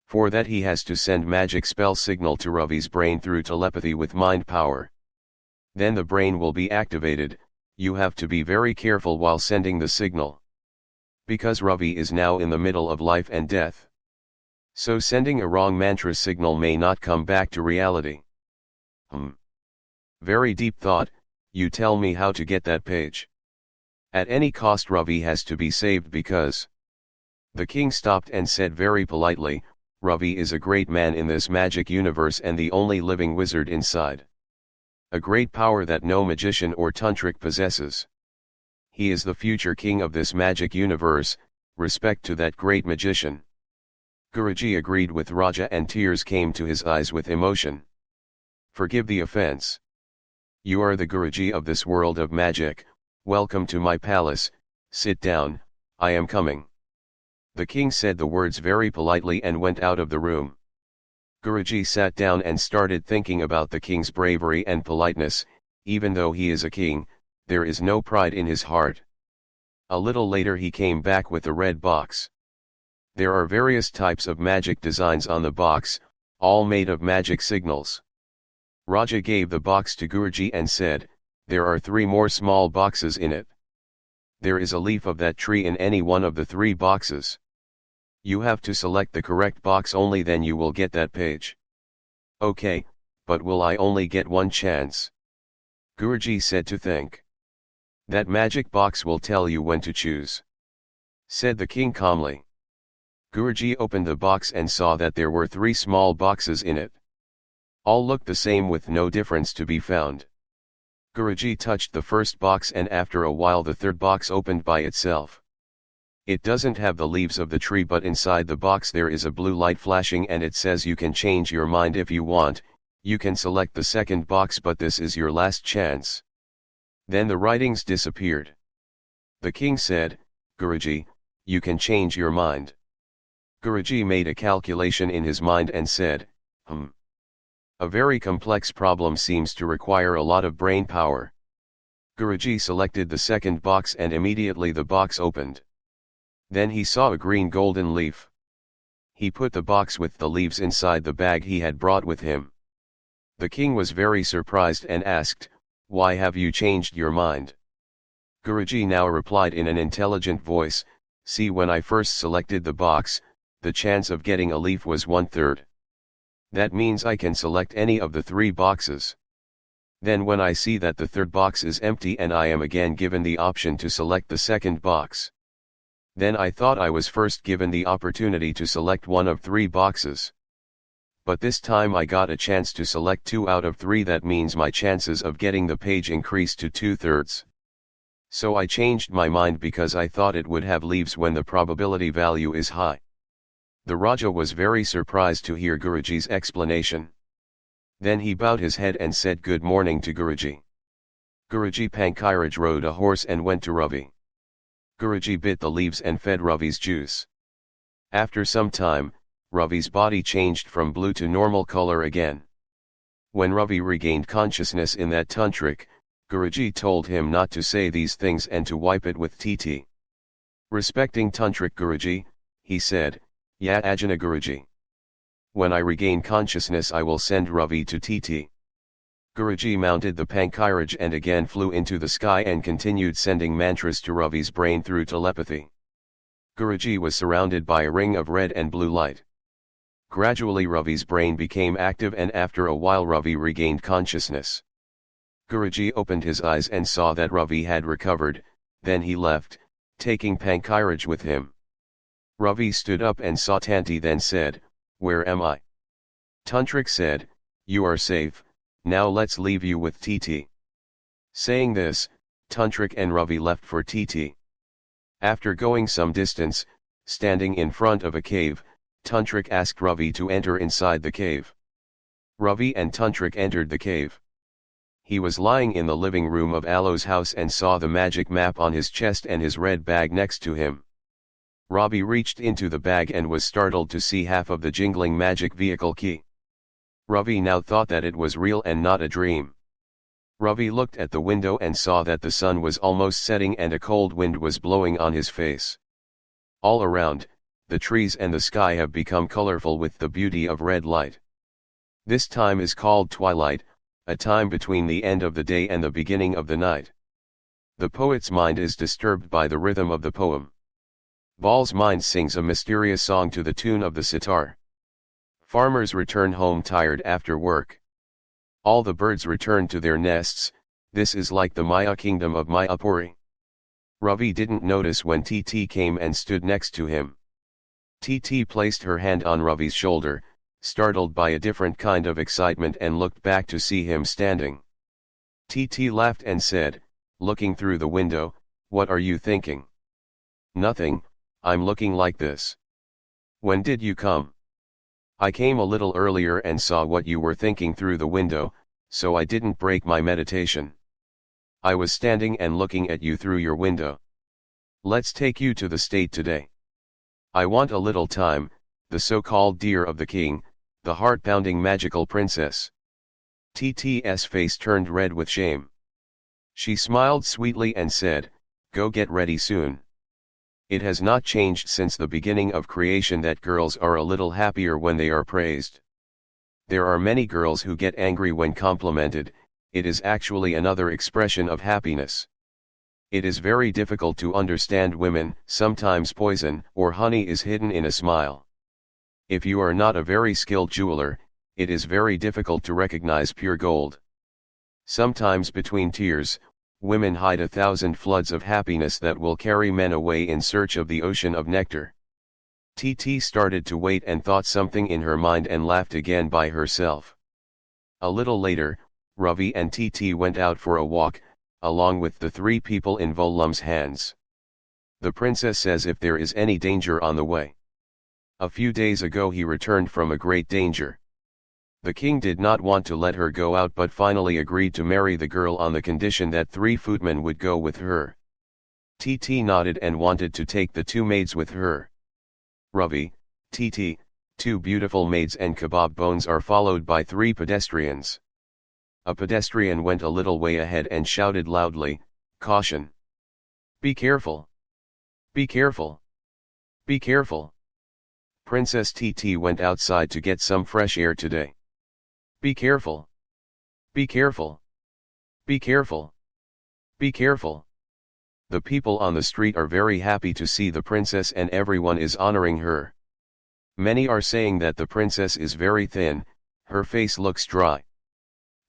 For that he has to send magic spell signal to Ravi's brain through telepathy with mind power. Then the brain will be activated. You have to be very careful while sending the signal. Because Ravi is now in the middle of life and death. So sending a wrong mantra signal may not come back to reality. Very deep thought. You tell me how to get that page. At any cost Ravi has to be saved because... The king stopped and said very politely, Ravi is a great man in this magic universe and the only living wizard inside. A great power that no magician or tantric possesses. He is the future king of this magic universe. Respect to that great magician. Guruji agreed with Raja and tears came to his eyes with emotion. Forgive the offense. You are the Guruji of this world of magic. Welcome to my palace. Sit down, I am coming. The king said the words very politely and went out of the room. Guruji sat down and started thinking about the king's bravery and politeness. Even though he is a king, there is no pride in his heart. A little later he came back with a red box. There are various types of magic designs on the box, all made of magic signals. Raja gave the box to Guruji and said, there are 3 more small boxes in it. There is a leaf of that tree in any one of the 3 boxes. You have to select the correct box, only then you will get that page. Okay, but will I only get one chance? Guruji said to think. That magic box will tell you when to choose, said the king calmly. Guruji opened the box and saw that there were 3 small boxes in it. All looked the same with no difference to be found. Guruji touched the first box and after a while the third box opened by itself. It doesn't have the leaves of the tree, but inside the box there is a blue light flashing and it says you can change your mind if you want. You can select the second box, but this is your last chance. Then the writings disappeared. The king said, Guruji, you can change your mind. Guruji made a calculation in his mind and said, a very complex problem seems to require a lot of brain power. Guruji selected the second box and immediately the box opened. Then he saw a green golden leaf. He put the box with the leaves inside the bag he had brought with him. The king was very surprised and asked, Why have you changed your mind? Guruji now replied in an intelligent voice, See, when I first selected the box, the chance of getting a leaf was 1/3. That means I can select any of the 3 boxes. Then when I see that the third box is empty and I am again given the option to select the second box. Then I thought I was first given the opportunity to select one of 3 boxes. But this time I got a chance to select 2 out of 3. That means my chances of getting the page increased to 2/3. So I changed my mind because I thought it would have leaves when the probability value is high. The Raja was very surprised to hear Guruji's explanation. Then he bowed his head and said good morning to Guruji. Guruji Pankiraj rode a horse and went to Ravi. Guruji bit the leaves and fed Ravi's juice. After some time, Ravi's body changed from blue to normal color again. When Ravi regained consciousness in that tantric, Guruji told him not to say these things and to wipe it with tt. Respecting tantric Guruji, he said, Ya Ajna Guruji. When I regain consciousness I will send Ravi to tt. Guruji mounted the Pankiraj and again flew into the sky and continued sending mantras to Ravi's brain through telepathy. Guruji was surrounded by a ring of red and blue light. Gradually Ravi's brain became active and after a while Ravi regained consciousness. Guruji opened his eyes and saw that Ravi had recovered, then he left, taking Pankiraj with him. Ravi stood up and saw Tanti, then said, Where am I? Tantrik said, You are safe, now let's leave you with tt. Saying this, Tantrik and Ravi left for tt. After going some distance, standing in front of a cave, Tantrik asked Ravi to enter inside the cave. Ravi and Tantrik entered the cave. He was lying in the living room of Alo's house and saw the magic map on his chest and his red bag next to him. Ravi reached into the bag and was startled to see half of the jingling magic vehicle key. Ravi now thought that it was real and not a dream. Ravi looked at the window and saw that the sun was almost setting and a cold wind was blowing on his face. All around, the trees and the sky have become colorful with the beauty of red light. This time is called twilight, a time between the end of the day and the beginning of the night. The poet's mind is disturbed by the rhythm of the poem. Bal's mind sings a mysterious song to the tune of the sitar. Farmers return home tired after work. All the birds return to their nests. This is like the Maya kingdom of Mayapuri. Ravi didn't notice when Tt came and stood next to him. Tt placed her hand on Ravi's shoulder, startled by a different kind of excitement, and looked back to see him standing. Tt laughed and said, looking through the window, What are you thinking? Nothing, I'm looking like this. When did you come? I came a little earlier and saw what you were thinking through the window, so I didn't break my meditation. I was standing and looking at you through your window. Let's take you to the state today. I want a little time, the so-called dear of the king, the heart-pounding magical princess. Tt's face turned red with shame. She smiled sweetly and said, Go get ready soon. It has not changed since the beginning of creation that girls are a little happier when they are praised. There are many girls who get angry when complimented. It is actually another expression of happiness. It is very difficult to understand women. Sometimes poison or honey is hidden in a smile. If you are not a very skilled jeweler, it is very difficult to recognize pure gold. Sometimes between tears, women hide 1,000 floods of happiness that will carry men away in search of the ocean of nectar. Tt started to wait and thought something in her mind and laughed again by herself. A little later, Ravi and Tt went out for a walk, along with the 3 people in Volum's hands. The princess says if there is any danger on the way. A few days ago he returned from a great danger. The king did not want to let her go out but finally agreed to marry the girl on the condition that 3 footmen would go with her. TT nodded and wanted to take the 2 maids with her. Ravi, TT, 2 beautiful maids and kebab bones are followed by 3 pedestrians. A pedestrian went a little way ahead and shouted loudly, "Caution! Be careful! Be careful! Be careful! Princess TT went outside to get some fresh air today. Be careful! Be careful! Be careful! Be careful!" The people on the street are very happy to see the princess and everyone is honoring her. Many are saying that the princess is very thin, her face looks dry.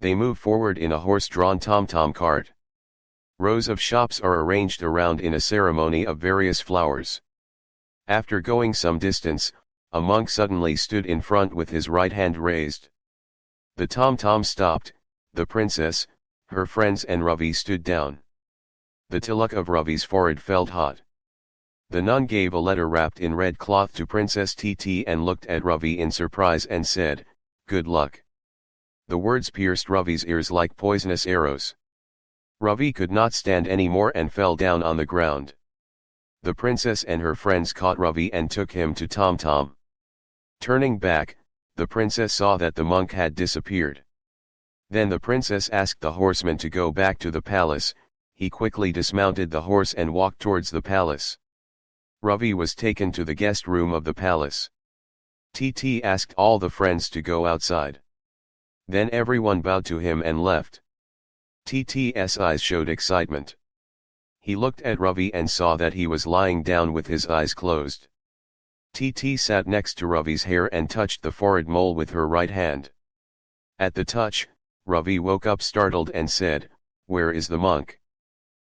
They move forward in a horse-drawn tom-tom cart. Rows of shops are arranged around in a ceremony of various flowers. After going some distance, a monk suddenly stood in front with his right hand raised. The tom-tom stopped, the princess, her friends and Ravi stood down. The tilak of Ravi's forehead felt hot. The nun gave a letter wrapped in red cloth to Princess TT and looked at Ravi in surprise and said, "Good luck." The words pierced Ravi's ears like poisonous arrows. Ravi could not stand any more and fell down on the ground. The princess and her friends caught Ravi and took him to Tom Tom. Turning back, the princess saw that the monk had disappeared. Then the princess asked the horseman to go back to the palace. He quickly dismounted the horse and walked towards the palace. Ravi was taken to the guest room of the palace. TT asked all the friends to go outside. Then everyone bowed to him and left. TT's eyes showed excitement. He looked at Ravi and saw that he was lying down with his eyes closed. TT sat next to Ravi's hair and touched the forehead mole with her right hand. At the touch, Ravi woke up startled and said, "Where is the monk?"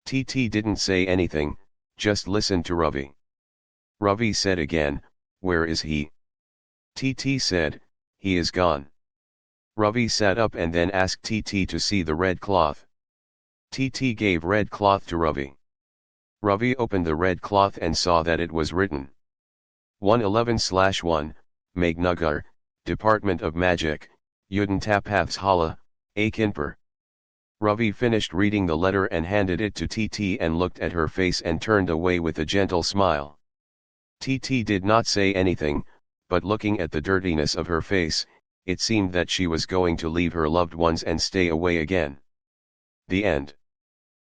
TT didn't say anything, just listened to Ravi. Ravi said again, "Where is he?" TT said, "He is gone." Ravi sat up and then asked TT to see the red cloth. TT gave red cloth to Ravi. Ravi opened the red cloth and saw that it was written 111/1, Megnagar, Department of Magic, Yudentapathshala, Akinpur. Ravi finished reading the letter and handed it to TT and looked at her face and turned away with a gentle smile. TT did not say anything, but looking at the dirtiness of her face, it seemed that she was going to leave her loved ones and stay away again. The end.